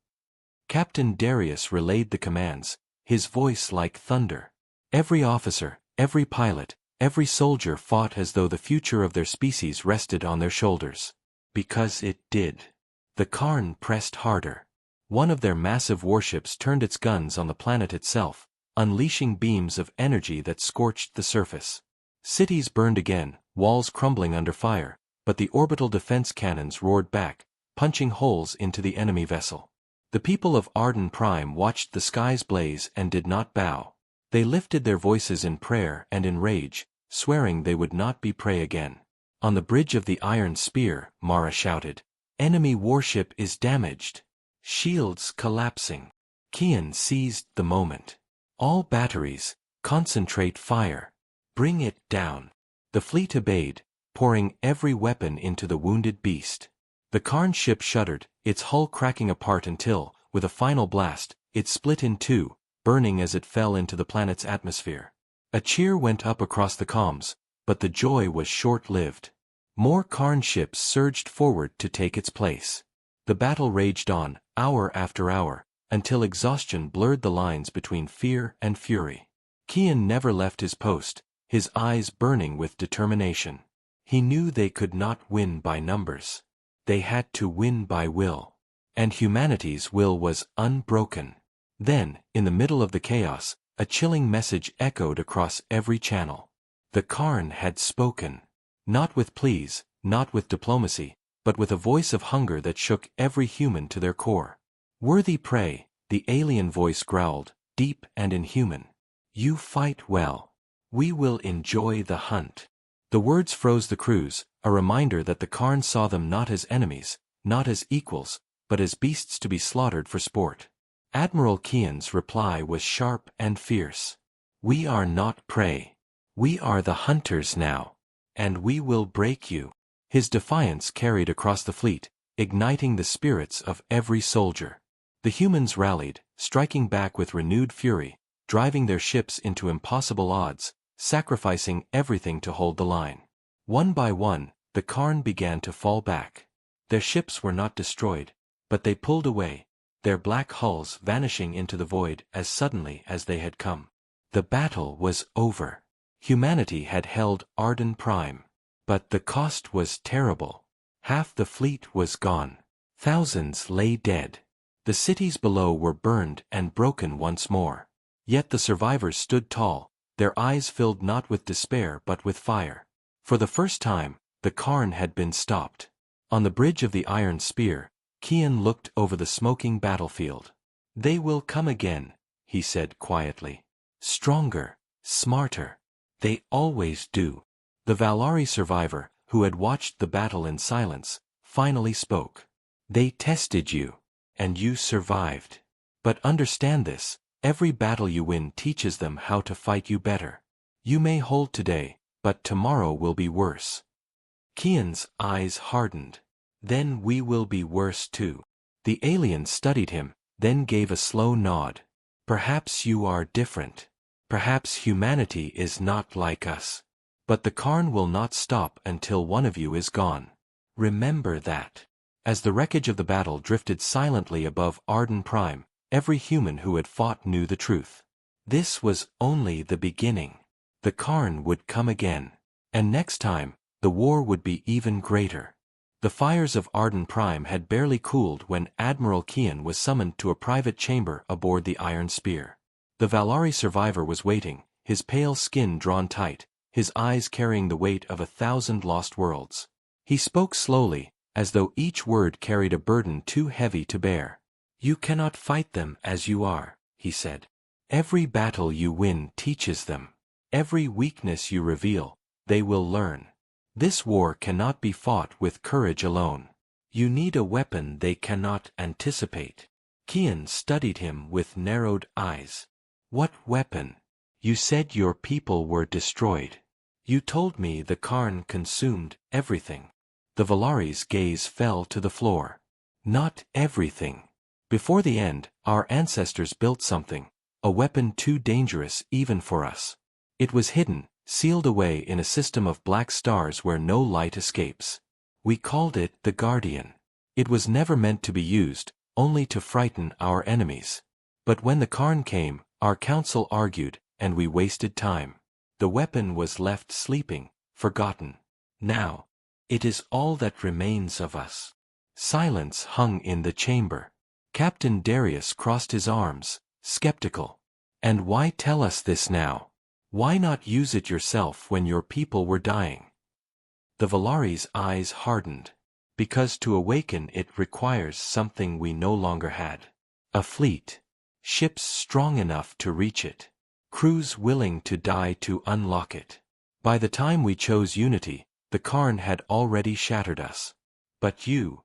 Captain Darius relayed the commands, his voice like thunder. Every officer, every pilot, every soldier fought as though the future of their species rested on their shoulders. Because it did. The Karn pressed harder. One of their massive warships turned its guns on the planet itself, unleashing beams of energy that scorched the surface. Cities burned again, walls crumbling under fire, but the orbital defense cannons roared back, punching holes into the enemy vessel. The people of Arden Prime watched the skies blaze and did not bow. They lifted their voices in prayer and in rage, swearing they would not be prey again. On the bridge of the Iron Spear, Mara shouted, "Enemy warship is damaged. Shields collapsing." Kian seized the moment. "All batteries, concentrate fire. Bring it down." The fleet obeyed, pouring every weapon into the wounded beast. The Karn ship shuddered, its hull cracking apart until, with a final blast, it split in two, burning as it fell into the planet's atmosphere. A cheer went up across the comms, but the joy was short-lived. More Karn ships surged forward to take its place. The battle raged on, hour after hour, until exhaustion blurred the lines between fear and fury. Kian never left his post, his eyes burning with determination. He knew they could not win by numbers. They had to win by will. and humanity's will was unbroken. Then, in the middle of the chaos, a chilling message echoed across every channel. The Karn had spoken. Not with pleas, not with diplomacy, but with a voice of hunger that shook every human to their core. "Worthy prey," the alien voice growled, deep and inhuman. "You fight well. We will enjoy the hunt." The words froze the crews, a reminder that the Karn saw them not as enemies, not as equals, but as beasts to be slaughtered for sport. Admiral Kian's reply was sharp and fierce. "We are not prey. We are the hunters now. And we will break you." His defiance carried across the fleet, igniting the spirits of every soldier. The humans rallied, striking back with renewed fury, driving their ships into impossible odds, sacrificing everything to hold the line. One by one, the Karn began to fall back. Their ships were not destroyed, but they pulled away, their black hulls vanishing into the void as suddenly as they had come. The battle was over. Humanity had held Arden Prime. But the cost was terrible. Half the fleet was gone. Thousands lay dead. The cities below were burned and broken once more. Yet the survivors stood tall, their eyes filled not with despair but with fire. For the first time, the Karn had been stopped. On the bridge of the Iron Spear, Kian looked over the smoking battlefield. "They will come again," he said quietly. "Stronger, smarter. They always do." The Valari survivor, who had watched the battle in silence, finally spoke. "They tested you, and you survived. But understand this, every battle you win teaches them how to fight you better. You may hold today, but tomorrow will be worse." Kian's eyes hardened. "Then we will be worse too." The alien studied him, then gave a slow nod. "Perhaps you are different. Perhaps humanity is not like us. But the Karn will not stop until one of you is gone. Remember that." As the wreckage of the battle drifted silently above Arden Prime, every human who had fought knew the truth. This was only the beginning. The Karn would come again. And next time, the war would be even greater. The fires of Arden Prime had barely cooled when Admiral Kian was summoned to a private chamber aboard the Iron Spear. The Valari survivor was waiting, his pale skin drawn tight, his eyes carrying the weight of 1,000 lost worlds. He spoke slowly, as though each word carried a burden too heavy to bear. "You cannot fight them as you are," he said. "Every battle you win teaches them. Every weakness you reveal, they will learn. This war cannot be fought with courage alone. You need a weapon they cannot anticipate." Kian studied him with narrowed eyes. "What weapon? You said your people were destroyed. You told me the Karn consumed everything." The Valari's gaze fell to the floor. "Not everything. Before the end, our ancestors built something, a weapon too dangerous even for us. It was hidden, sealed away in a system of black stars where no light escapes. We called it the Guardian. It was never meant to be used, only to frighten our enemies. But when the Karn came, our council argued, and we wasted time. The weapon was left sleeping, forgotten. Now, it is all that remains of us." Silence hung in the chamber. Captain Darius crossed his arms, skeptical. "And why tell us this now? Why not use it yourself when your people were dying?" The Valari's eyes hardened. "Because to awaken it requires something we no longer had. A fleet. Ships strong enough to reach it. Crews willing to die to unlock it. By the time we chose unity, the Karn had already shattered us. But you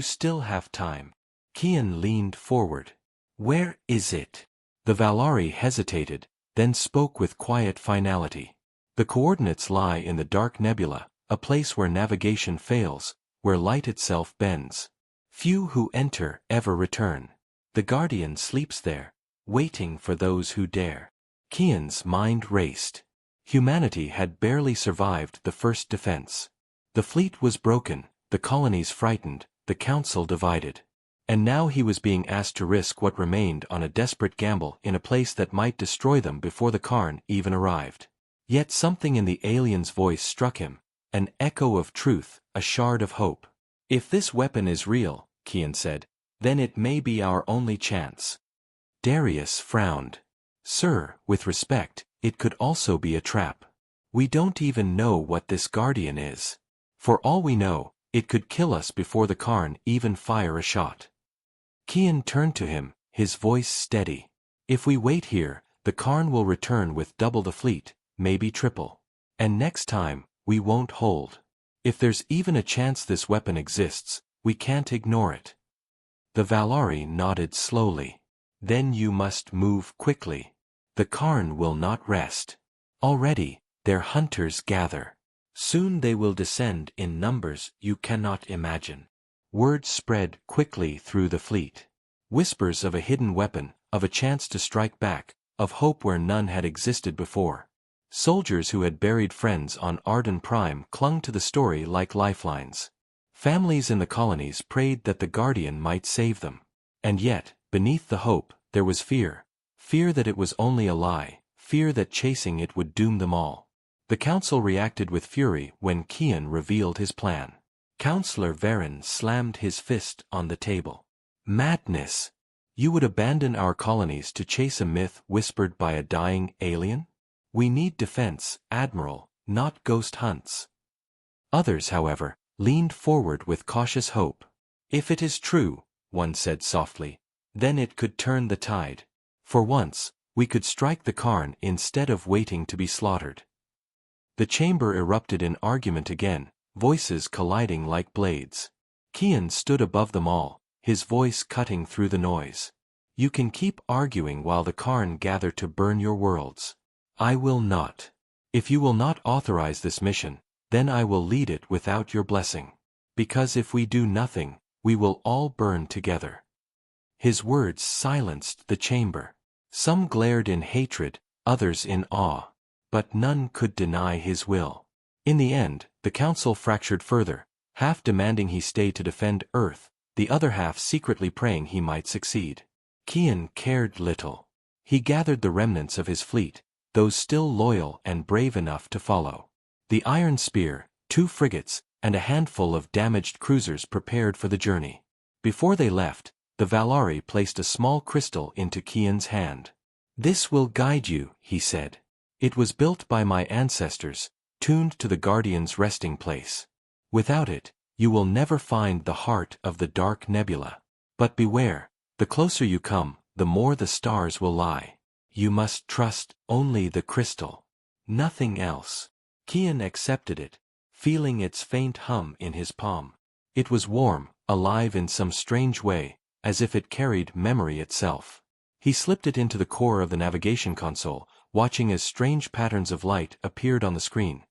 still have time." Kian leaned forward. "Where is it?" The Valari hesitated, then spoke with quiet finality. "The coordinates lie in the dark nebula, a place where navigation fails, where light itself bends. Few who enter ever return. The Guardian sleeps there, waiting for those who dare." Kian's mind raced. Humanity had barely survived the first defense. The fleet was broken, the colonies frightened, the council divided. And now he was being asked to risk what remained on a desperate gamble in a place that might destroy them before the Karn even arrived. Yet something in the alien's voice struck him, an echo of truth, a shard of hope. "If this weapon is real," Kian said, Then it may be our only chance. Darius frowned. Sir, with respect, it could also be a trap. We don't even know what this guardian is. For all we know, it could kill us before the Karn even fire a shot. Kian turned to him, his voice steady. If we wait here, the Karn will return with double the fleet, maybe triple. And next time, we won't hold. If there's even a chance this weapon exists, we can't ignore it. The Valari nodded slowly. Then you must move quickly. The Karn will not rest. Already, their hunters gather. Soon they will descend in numbers you cannot imagine. Word spread quickly through the fleet. Whispers of a hidden weapon, of a chance to strike back, of hope where none had existed before. Soldiers who had buried friends on Arden Prime clung to the story like lifelines. Families in the colonies prayed that the Guardian might save them. And yet, beneath the hope, there was fear. Fear that it was only a lie, fear that chasing it would doom them all. The council reacted with fury when Kian revealed his plan. Councillor Varen slammed his fist on the table. Madness! You would abandon our colonies to chase a myth whispered by a dying alien? We need defense, Admiral, not ghost hunts. Others, however, leaned forward with cautious hope. If it is true, one said softly, then it could turn the tide. For once, we could strike the Karn instead of waiting to be slaughtered. The chamber erupted in argument again, voices colliding like blades. Kian stood above them all, his voice cutting through the noise. You can keep arguing while the Karn gather to burn your worlds. I will not. If you will not authorize this mission, then I will lead it without your blessing. Because if we do nothing, we will all burn together. His words silenced the chamber. Some glared in hatred, others in awe. But none could deny his will. In the end, the council fractured further, half demanding he stay to defend Earth, the other half secretly praying he might succeed. Kian cared little. He gathered the remnants of his fleet, those still loyal and brave enough to follow. The Iron Spear, 2 frigates, and a handful of damaged cruisers prepared for the journey. Before they left, the Valari placed a small crystal into Kian's hand. This will guide you, he said. It was built by my ancestors, tuned to the Guardian's resting place. Without it, you will never find the heart of the dark nebula. But beware, the closer you come, the more the stars will lie. You must trust only the crystal. Nothing else. Kian accepted it, feeling its faint hum in his palm. It was warm, alive in some strange way, as if it carried memory itself. He slipped it into the core of the navigation console, watching as strange patterns of light appeared on the screen.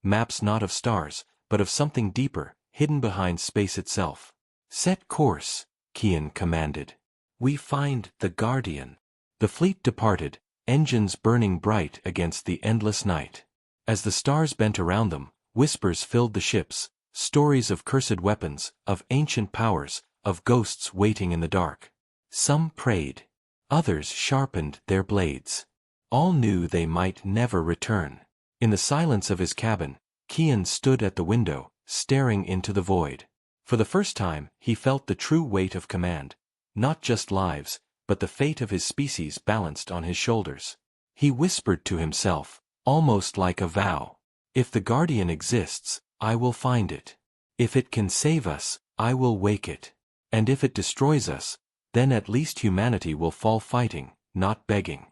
Maps not of stars, but of something deeper, hidden behind space itself. Set course, Kian commanded. We find the Guardian. The fleet departed, engines burning bright against the endless night. As the stars bent around them, whispers filled the ships, stories of cursed weapons, of ancient powers, of ghosts waiting in the dark. Some prayed. Others sharpened their blades. All knew they might never return. In the silence of his cabin, Kian stood at the window, staring into the void. For the first time, he felt the true weight of command. Not just lives, but the fate of his species balanced on his shoulders. He whispered to himself, almost like a vow. If the Guardian exists, I will find it. If it can save us, I will wake it. And if it destroys us, then at least humanity will fall fighting, not begging.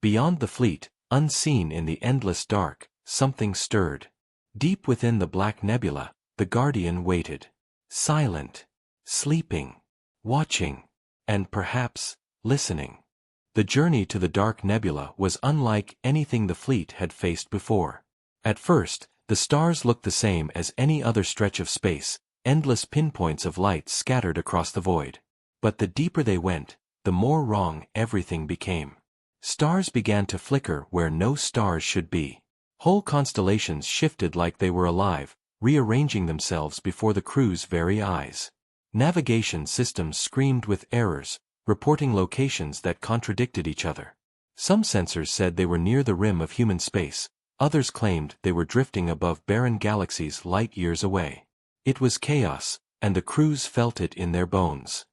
Beyond the fleet, unseen in the endless dark, something stirred. Deep within the black nebula, the Guardian waited. Silent. Sleeping. Watching. And perhaps, listening. The journey to the dark nebula was unlike anything the fleet had faced before. At first, the stars looked the same as any other stretch of space, endless pinpoints of light scattered across the void. But the deeper they went, the more wrong everything became. Stars began to flicker where no stars should be. Whole constellations shifted like they were alive, rearranging themselves before the crew's very eyes. Navigation systems screamed with errors, reporting locations that contradicted each other. Some sensors said they were near the rim of human space, others claimed they were drifting above barren galaxies light years away. It was chaos, and the crews felt it in their bones.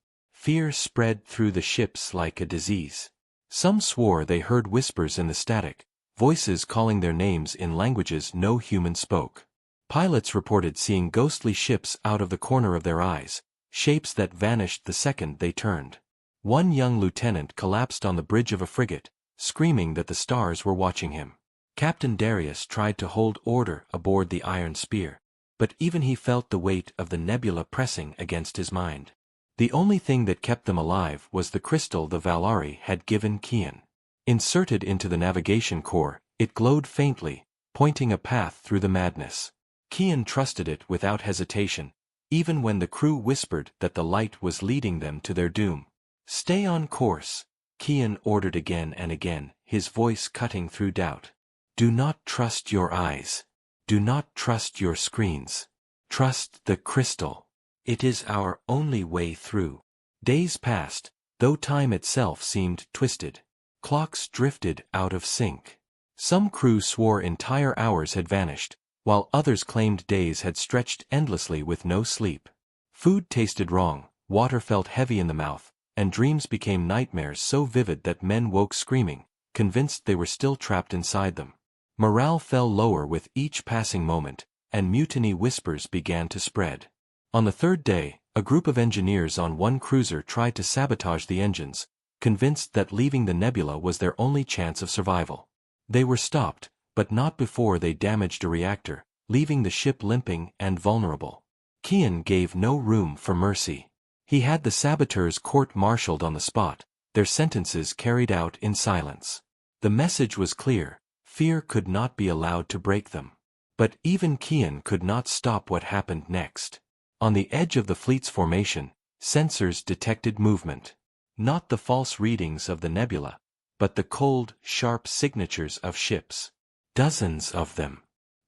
Fear spread through the ships like a disease. Some swore they heard whispers in the static, voices calling their names in languages no human spoke. Pilots reported seeing ghostly ships out of the corner of their eyes, shapes that vanished the second they turned. One young lieutenant collapsed on the bridge of a frigate, screaming that the stars were watching him. Captain Darius tried to hold order aboard the Iron Spear, but even he felt the weight of the nebula pressing against his mind. The only thing that kept them alive was the crystal the Valari had given Kian. Inserted into the navigation core, it glowed faintly, pointing a path through the madness. Kian trusted it without hesitation, even when the crew whispered that the light was leading them to their doom. "Stay on course," Kian ordered again and again, his voice cutting through doubt. "Do not trust your eyes. Do not trust your screens. Trust the crystal. It is our only way through." Days passed, though time itself seemed twisted. Clocks drifted out of sync. Some crew swore entire hours had vanished, while others claimed days had stretched endlessly with no sleep. Food tasted wrong, water felt heavy in the mouth, and dreams became nightmares so vivid that men woke screaming, convinced they were still trapped inside them. Morale fell lower with each passing moment, and mutiny whispers began to spread. On the third day, a group of engineers on one cruiser tried to sabotage the engines, convinced that leaving the nebula was their only chance of survival. They were stopped, but not before they damaged a reactor, leaving the ship limping and vulnerable. Kian gave no room for mercy. He had the saboteurs court-martialed on the spot, their sentences carried out in silence. The message was clear: fear could not be allowed to break them. But even Kian could not stop what happened next. On the edge of the fleet's formation, sensors detected movement. Not the false readings of the nebula, but the cold, sharp signatures of ships. Dozens of them.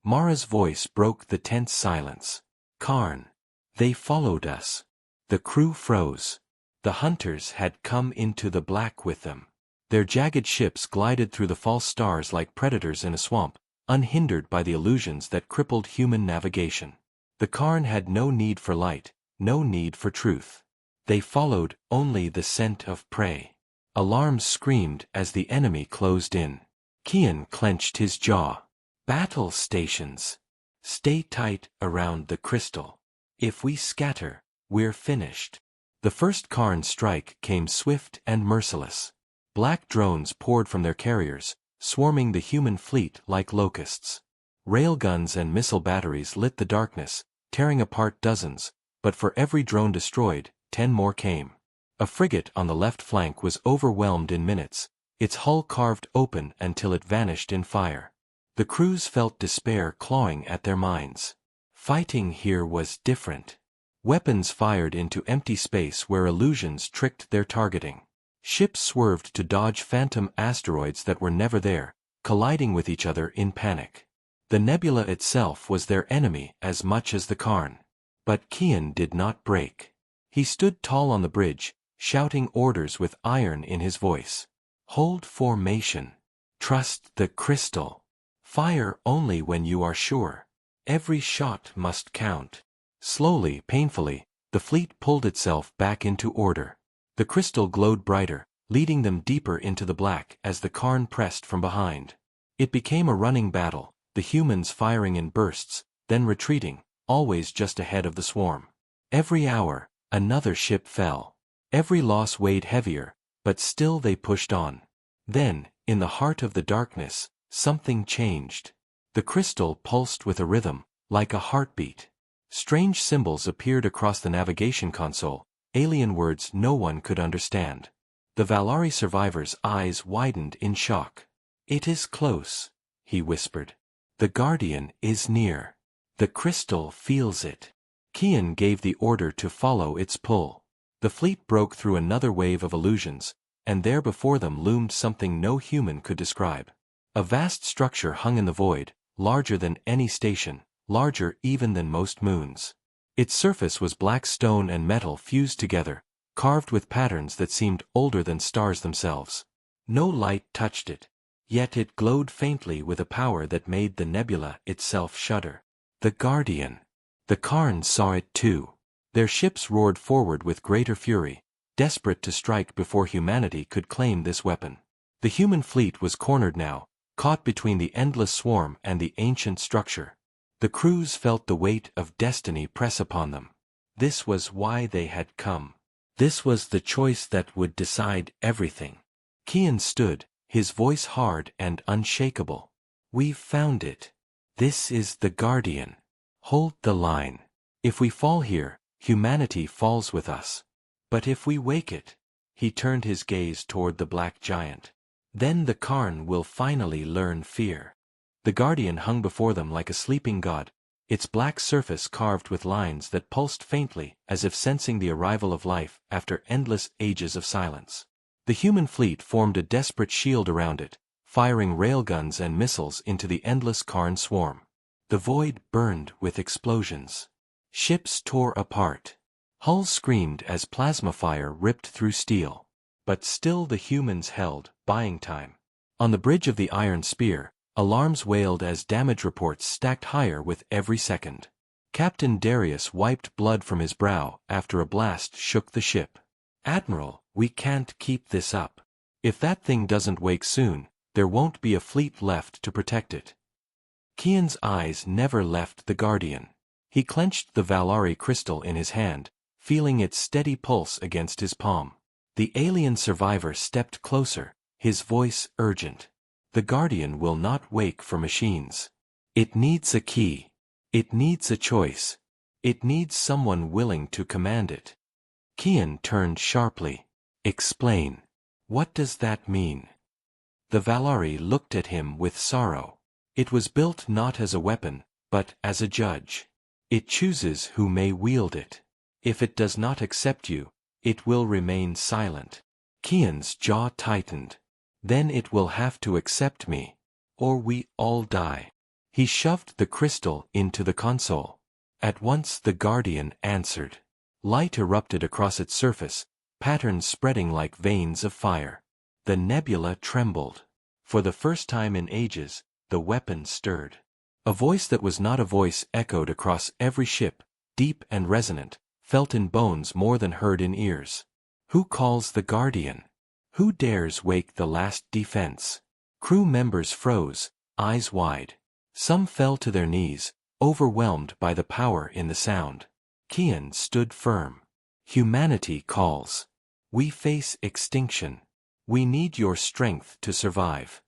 Mara's voice broke the tense silence. "Karn. They followed us." The crew froze. The hunters had come into the black with them. Their jagged ships glided through the false stars like predators in a swamp, unhindered by the illusions that crippled human navigation. The Karn had no need for light, no need for truth. They followed only the scent of prey. Alarms screamed as the enemy closed in. Kian clenched his jaw. "Battle stations. Stay tight around the crystal. If we scatter, we're finished." The first Karn strike came swift and merciless. Black drones poured from their carriers, swarming the human fleet like locusts. Railguns and missile batteries lit the darkness, tearing apart dozens, but for every drone destroyed, 10 more came. A frigate on the left flank was overwhelmed in minutes, its hull carved open until it vanished in fire. The crews felt despair clawing at their minds. Fighting here was different. Weapons fired into empty space where illusions tricked their targeting. Ships swerved to dodge phantom asteroids that were never there, colliding with each other in panic. The nebula itself was their enemy as much as the Karn. But Kian did not break. He stood tall on the bridge, shouting orders with iron in his voice. "Hold formation. Trust the crystal. Fire only when you are sure. Every shot must count." Slowly, painfully, the fleet pulled itself back into order. The crystal glowed brighter, leading them deeper into the black as the Karn pressed from behind. It became a running battle, the humans firing in bursts, then retreating, always just ahead of the swarm. Every hour, another ship fell. Every loss weighed heavier, but still they pushed on. Then, in the heart of the darkness, something changed. The crystal pulsed with a rhythm, like a heartbeat. Strange symbols appeared across the navigation console, alien words no one could understand. The Valari survivor's eyes widened in shock. "It is close," he whispered. "The Guardian is near. The crystal feels it." Kian gave the order to follow its pull. The fleet broke through another wave of illusions, and there before them loomed something no human could describe. A vast structure hung in the void, larger than any station, larger even than most moons. Its surface was black stone and metal fused together, carved with patterns that seemed older than stars themselves. No light touched it, yet it glowed faintly with a power that made the nebula itself shudder. The Guardian. The Karn saw it too. Their ships roared forward with greater fury, desperate to strike before humanity could claim this weapon. The human fleet was cornered now, caught between the endless swarm and the ancient structure. The crews felt the weight of destiny press upon them. This was why they had come. This was the choice that would decide everything. Kian stood, his voice hard and unshakable. "We've found it. This is the Guardian. Hold the line. If we fall here, humanity falls with us. But if we wake it," he turned his gaze toward the black giant, "then the Karn will finally learn fear." The Guardian hung before them like a sleeping god, its black surface carved with lines that pulsed faintly as if sensing the arrival of life after endless ages of silence. The human fleet formed a desperate shield around it, firing railguns and missiles into the endless Karn swarm. The void burned with explosions. Ships tore apart. Hulls screamed as plasma fire ripped through steel. But still the humans held, buying time. On the bridge of the Iron Spear, alarms wailed as damage reports stacked higher with every second. Captain Darius wiped blood from his brow after a blast shook the ship. "Admiral, we can't keep this up. If that thing doesn't wake soon, there won't be a fleet left to protect it." Kian's eyes never left the Guardian. He clenched the Valari crystal in his hand, feeling its steady pulse against his palm. The alien survivor stepped closer, his voice urgent. "The Guardian will not wake for machines. It needs a key. It needs a choice. It needs someone willing to command it." Kian turned sharply. "Explain. What does that mean?" The Valari looked at him with sorrow. "It was built not as a weapon, but as a judge. It chooses who may wield it. If it does not accept you, it will remain silent." Kian's jaw tightened. "Then it will have to accept me. Or we all die." He shoved the crystal into the console. At once the Guardian answered. Light erupted across its surface, patterns spreading like veins of fire. The nebula trembled. For the first time in ages, the weapon stirred. A voice that was not a voice echoed across every ship, deep and resonant, felt in bones more than heard in ears. "Who calls the Guardian? Who dares wake the last defense?" Crew members froze, eyes wide. Some fell to their knees, overwhelmed by the power in the sound. Kian stood firm. "Humanity calls. We face extinction. We need your strength to survive."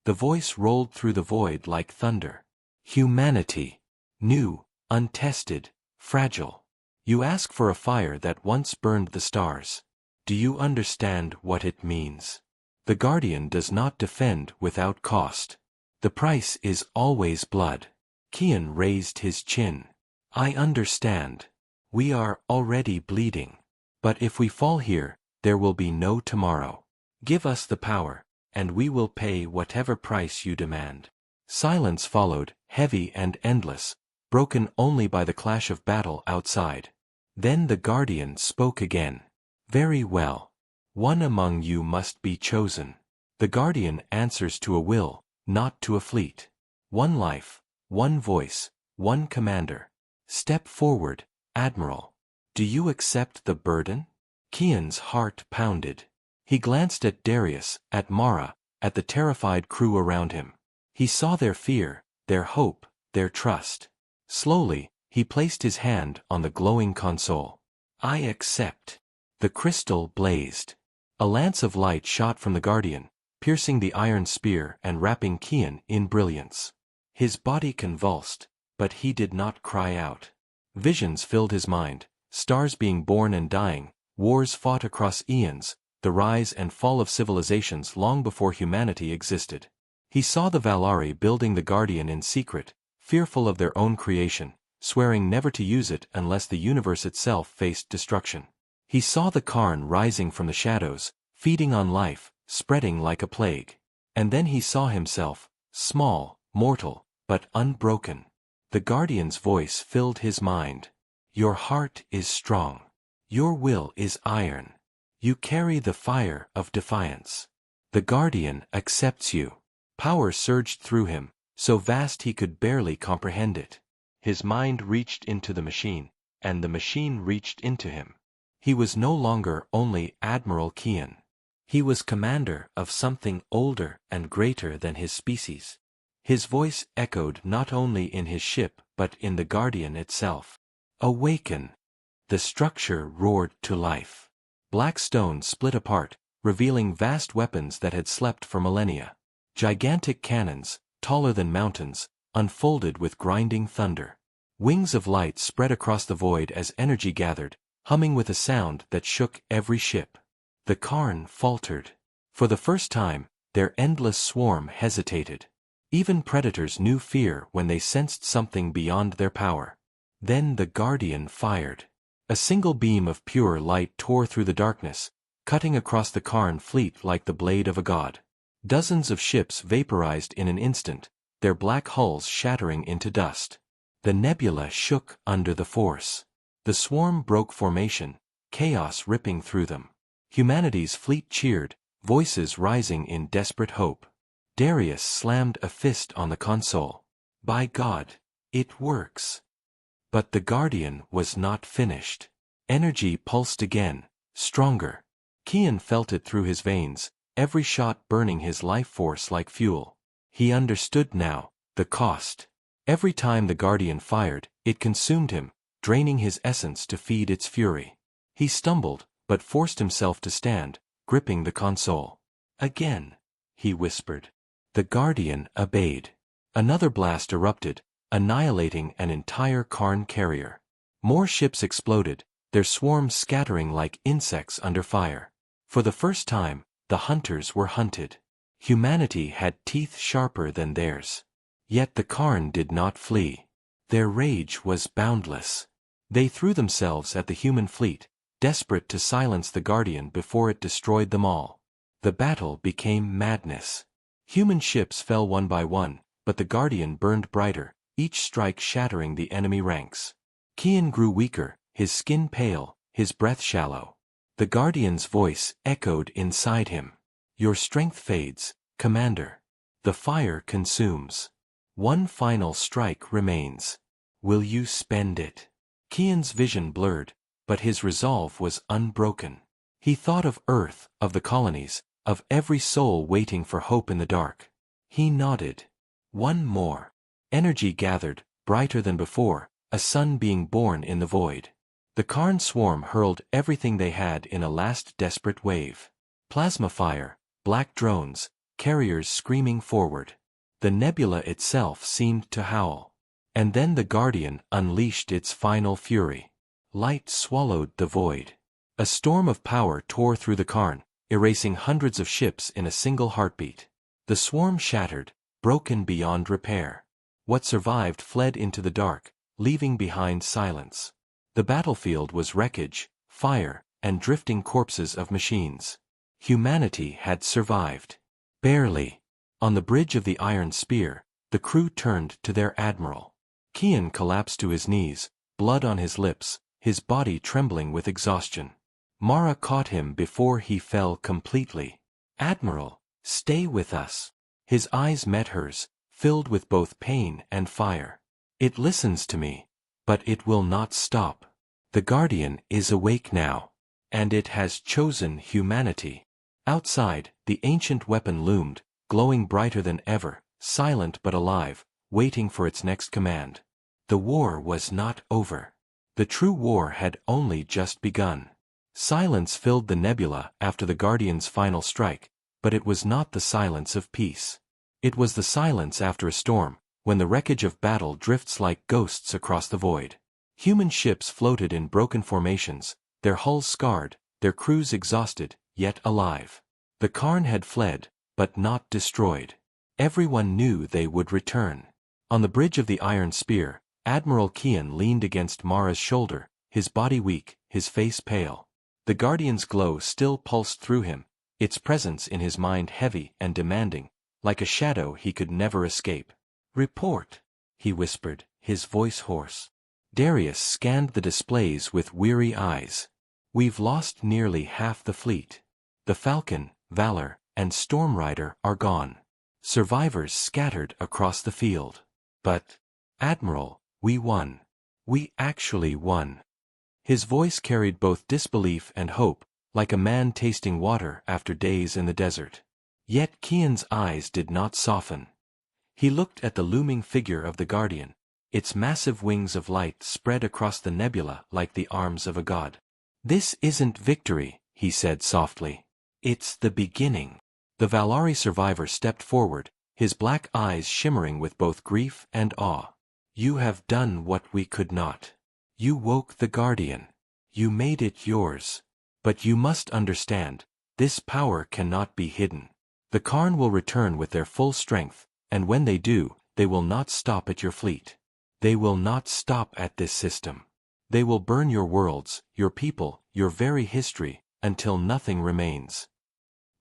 The voice rolled through the void like thunder. "Humanity. New, untested, fragile. You ask for a fire that once burned the stars. Do you understand what it means? The Guardian does not defend without cost. The price is always blood." Kian raised his chin. "I understand. We are already bleeding. But if we fall here, there will be no tomorrow. Give us the power, and we will pay whatever price you demand." Silence followed, heavy and endless, broken only by the clash of battle outside. Then the Guardian spoke again. "Very well. One among you must be chosen. The Guardian answers to a will, not to a fleet. One life, one voice, one commander. Step forward, Admiral. Do you accept the burden?" Kian's heart pounded. He glanced at Darius, at Mara, at the terrified crew around him. He saw their fear, their hope, their trust. Slowly, he placed his hand on the glowing console. "I accept." The crystal blazed. A lance of light shot from the Guardian, piercing the iron spear and wrapping Kian in brilliance. His body convulsed, but he did not cry out. Visions filled his mind, stars being born and dying, wars fought across eons, the rise and fall of civilizations long before humanity existed. He saw the Valari building the Guardian in secret, fearful of their own creation, swearing never to use it unless the universe itself faced destruction. He saw the Karn rising from the shadows, feeding on life, spreading like a plague. And then he saw himself, small, mortal, but unbroken. The Guardian's voice filled his mind. "Your heart is strong. Your will is iron. You carry the fire of defiance. The Guardian accepts you." Power surged through him, so vast he could barely comprehend it. His mind reached into the machine, and the machine reached into him. He was no longer only Admiral Kian. He was commander of something older and greater than his species. His voice echoed not only in his ship but in the Guardian itself. Awaken! The structure roared to life. Black stone split apart, revealing vast weapons that had slept for millennia. Gigantic cannons, taller than mountains, unfolded with grinding thunder. Wings of light spread across the void as energy gathered, humming with a sound that shook every ship. The Karn faltered. For the first time, their endless swarm hesitated. Even predators knew fear when they sensed something beyond their power. Then the Guardian fired. A single beam of pure light tore through the darkness, cutting across the Karn fleet like the blade of a god. Dozens of ships vaporized in an instant, their black hulls shattering into dust. The nebula shook under the force. The swarm broke formation, chaos ripping through them. Humanity's fleet cheered, voices rising in desperate hope. Darius slammed a fist on the console. By God, it works. But the Guardian was not finished. Energy pulsed again, stronger. Kian felt it through his veins, every shot burning his life force like fuel. He understood now, the cost. Every time the Guardian fired, it consumed him, draining his essence to feed its fury. He stumbled, but forced himself to stand, gripping the console. Again, he whispered. The Guardian obeyed. Another blast erupted, annihilating an entire Karn carrier. More ships exploded, their swarms scattering like insects under fire. For the first time, the hunters were hunted. Humanity had teeth sharper than theirs. Yet the Karn did not flee. Their rage was boundless. They threw themselves at the human fleet, desperate to silence the Guardian before it destroyed them all. The battle became madness. Human ships fell one by one, but the Guardian burned brighter, each strike shattering the enemy ranks. Kian grew weaker, his skin pale, his breath shallow. The Guardian's voice echoed inside him. Your strength fades, Commander. The fire consumes. One final strike remains. Will you spend it? Kian's vision blurred, but his resolve was unbroken. He thought of Earth, of the colonies, of every soul waiting for hope in the dark. He nodded. One more. Energy gathered, brighter than before, a sun being born in the void. The Karn swarm hurled everything they had in a last desperate wave. Plasma fire, black drones, carriers screaming forward. The nebula itself seemed to howl. And then the Guardian unleashed its final fury. Light swallowed the void. A storm of power tore through the Karn, erasing hundreds of ships in a single heartbeat. The swarm shattered, broken beyond repair. What survived fled into the dark, leaving behind silence. The battlefield was wreckage, fire, and drifting corpses of machines. Humanity had survived. Barely. On the bridge of the Iron Spear, the crew turned to their admiral. Kian collapsed to his knees, blood on his lips, his body trembling with exhaustion. Mara caught him before he fell completely. Admiral, stay with us. His eyes met hers, filled with both pain and fire. It listens to me, but it will not stop. The Guardian is awake now, and it has chosen humanity. Outside, the ancient weapon loomed, glowing brighter than ever, silent but alive, waiting for its next command. The war was not over. The true war had only just begun. Silence filled the nebula after the Guardian's final strike, but it was not the silence of peace. It was the silence after a storm, when the wreckage of battle drifts like ghosts across the void. Human ships floated in broken formations, their hulls scarred, their crews exhausted, yet alive. The Karn had fled, but not destroyed. Everyone knew they would return. On the bridge of the Iron Spear, Admiral Kian leaned against Mara's shoulder, his body weak, his face pale. The Guardian's glow still pulsed through him, its presence in his mind heavy and demanding, like a shadow he could never escape. Report, he whispered, his voice hoarse. Darius scanned the displays with weary eyes. We've lost nearly half the fleet. The Falcon, Valor, and Storm Rider are gone. Survivors scattered across the field. But, Admiral, we won. We actually won. His voice carried both disbelief and hope, like a man tasting water after days in the desert. Yet Kian's eyes did not soften. He looked at the looming figure of the Guardian, its massive wings of light spread across the nebula like the arms of a god. "This isn't victory," he said softly. "It's the beginning." The Valari survivor stepped forward, his black eyes shimmering with both grief and awe. "You have done what we could not. You woke the Guardian. You made it yours. But you must understand, this power cannot be hidden. The Karn will return with their full strength, and when they do, they will not stop at your fleet. They will not stop at this system. They will burn your worlds, your people, your very history, until nothing remains."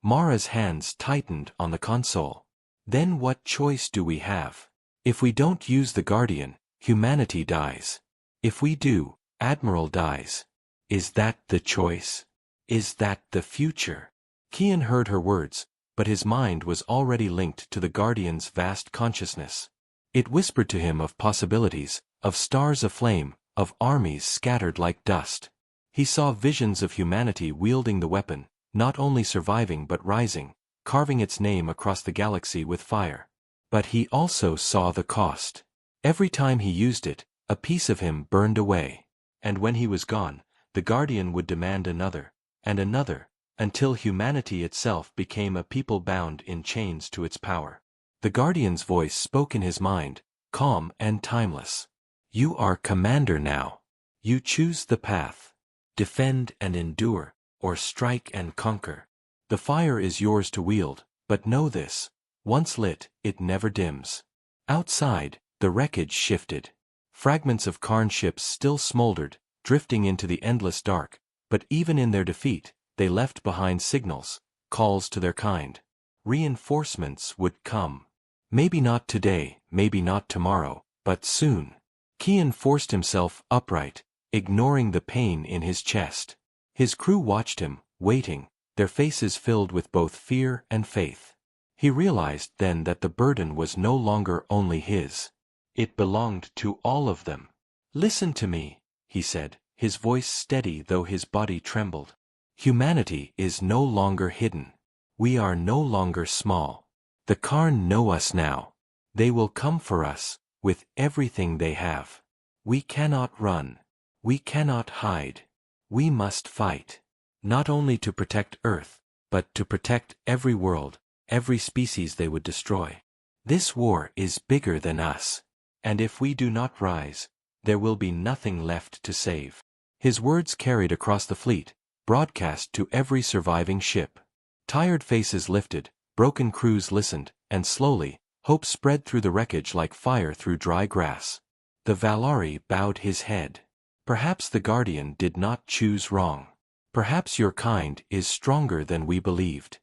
Mara's hands tightened on the console. "Then what choice do we have? If we don't use the Guardian, humanity dies. If we do, Admiral dies. Is that the choice? Is that the future?" Kian heard her words, but his mind was already linked to the Guardian's vast consciousness. It whispered to him of possibilities, of stars aflame, of armies scattered like dust. He saw visions of humanity wielding the weapon, not only surviving but rising, carving its name across the galaxy with fire. But he also saw the cost. Every time he used it, a piece of him burned away. And when he was gone, the Guardian would demand another, and another, until humanity itself became a people bound in chains to its power. The Guardian's voice spoke in his mind, calm and timeless. "You are commander now. You choose the path. Defend and endure, or strike and conquer. The fire is yours to wield, but know this, once lit, it never dims." Outside, the wreckage shifted. Fragments of Karn ships still smoldered, drifting into the endless dark, but even in their defeat, they left behind signals, calls to their kind. Reinforcements would come. Maybe not today, maybe not tomorrow, but soon. Kian forced himself upright, ignoring the pain in his chest. His crew watched him, waiting, their faces filled with both fear and faith. He realized then that the burden was no longer only his. It belonged to all of them. "Listen to me," he said, his voice steady though his body trembled. "Humanity is no longer hidden. We are no longer small. The Karn know us now. They will come for us, with everything they have. We cannot run. We cannot hide. We must fight. Not only to protect Earth, but to protect every world, every species they would destroy. This war is bigger than us. And if we do not rise, there will be nothing left to save." His words carried across the fleet, broadcast to every surviving ship. Tired faces lifted, broken crews listened, and slowly, hope spread through the wreckage like fire through dry grass. The Valari bowed his head. "Perhaps the Guardian did not choose wrong. Perhaps your kind is stronger than we believed."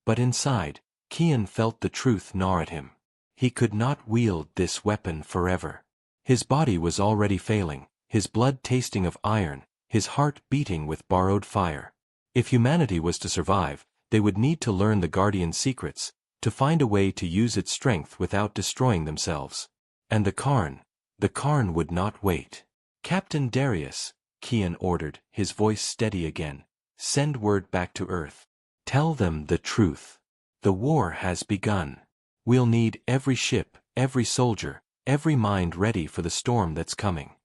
But inside, Kian felt the truth gnaw at him. He could not wield this weapon forever. His body was already failing, his blood tasting of iron, his heart beating with borrowed fire. If humanity was to survive, they would need to learn the Guardian's secrets, to find a way to use its strength without destroying themselves. And the Karn would not wait. "Captain Darius," Kian ordered, his voice steady again, "send word back to Earth. Tell them the truth. The war has begun. We'll need every ship, every soldier, every mind ready for the storm that's coming."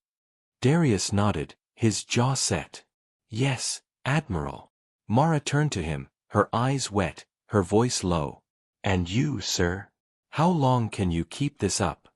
Darius nodded, his jaw set. "Yes, Admiral." Mara turned to him, her eyes wet, her voice low. "And you, sir? How long can you keep this up?"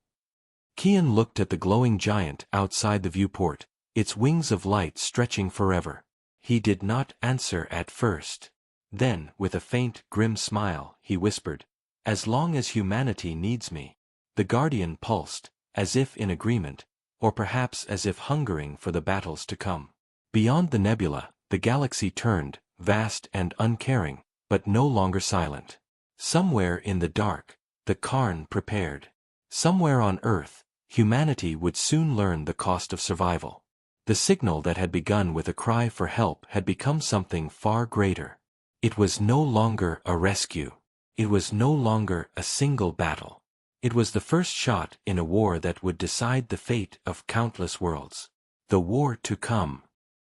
Kian looked at the glowing giant outside the viewport, its wings of light stretching forever. He did not answer at first. Then, with a faint, grim smile, he whispered, "As long as humanity needs me." The Guardian pulsed, as if in agreement, or perhaps as if hungering for the battles to come. Beyond the nebula, the galaxy turned, vast and uncaring, but no longer silent. Somewhere in the dark, the Karn prepared. Somewhere on Earth, humanity would soon learn the cost of survival. The signal that had begun with a cry for help had become something far greater. It was no longer a rescue. It was no longer a single battle. It was the first shot in a war that would decide the fate of countless worlds. The war to come.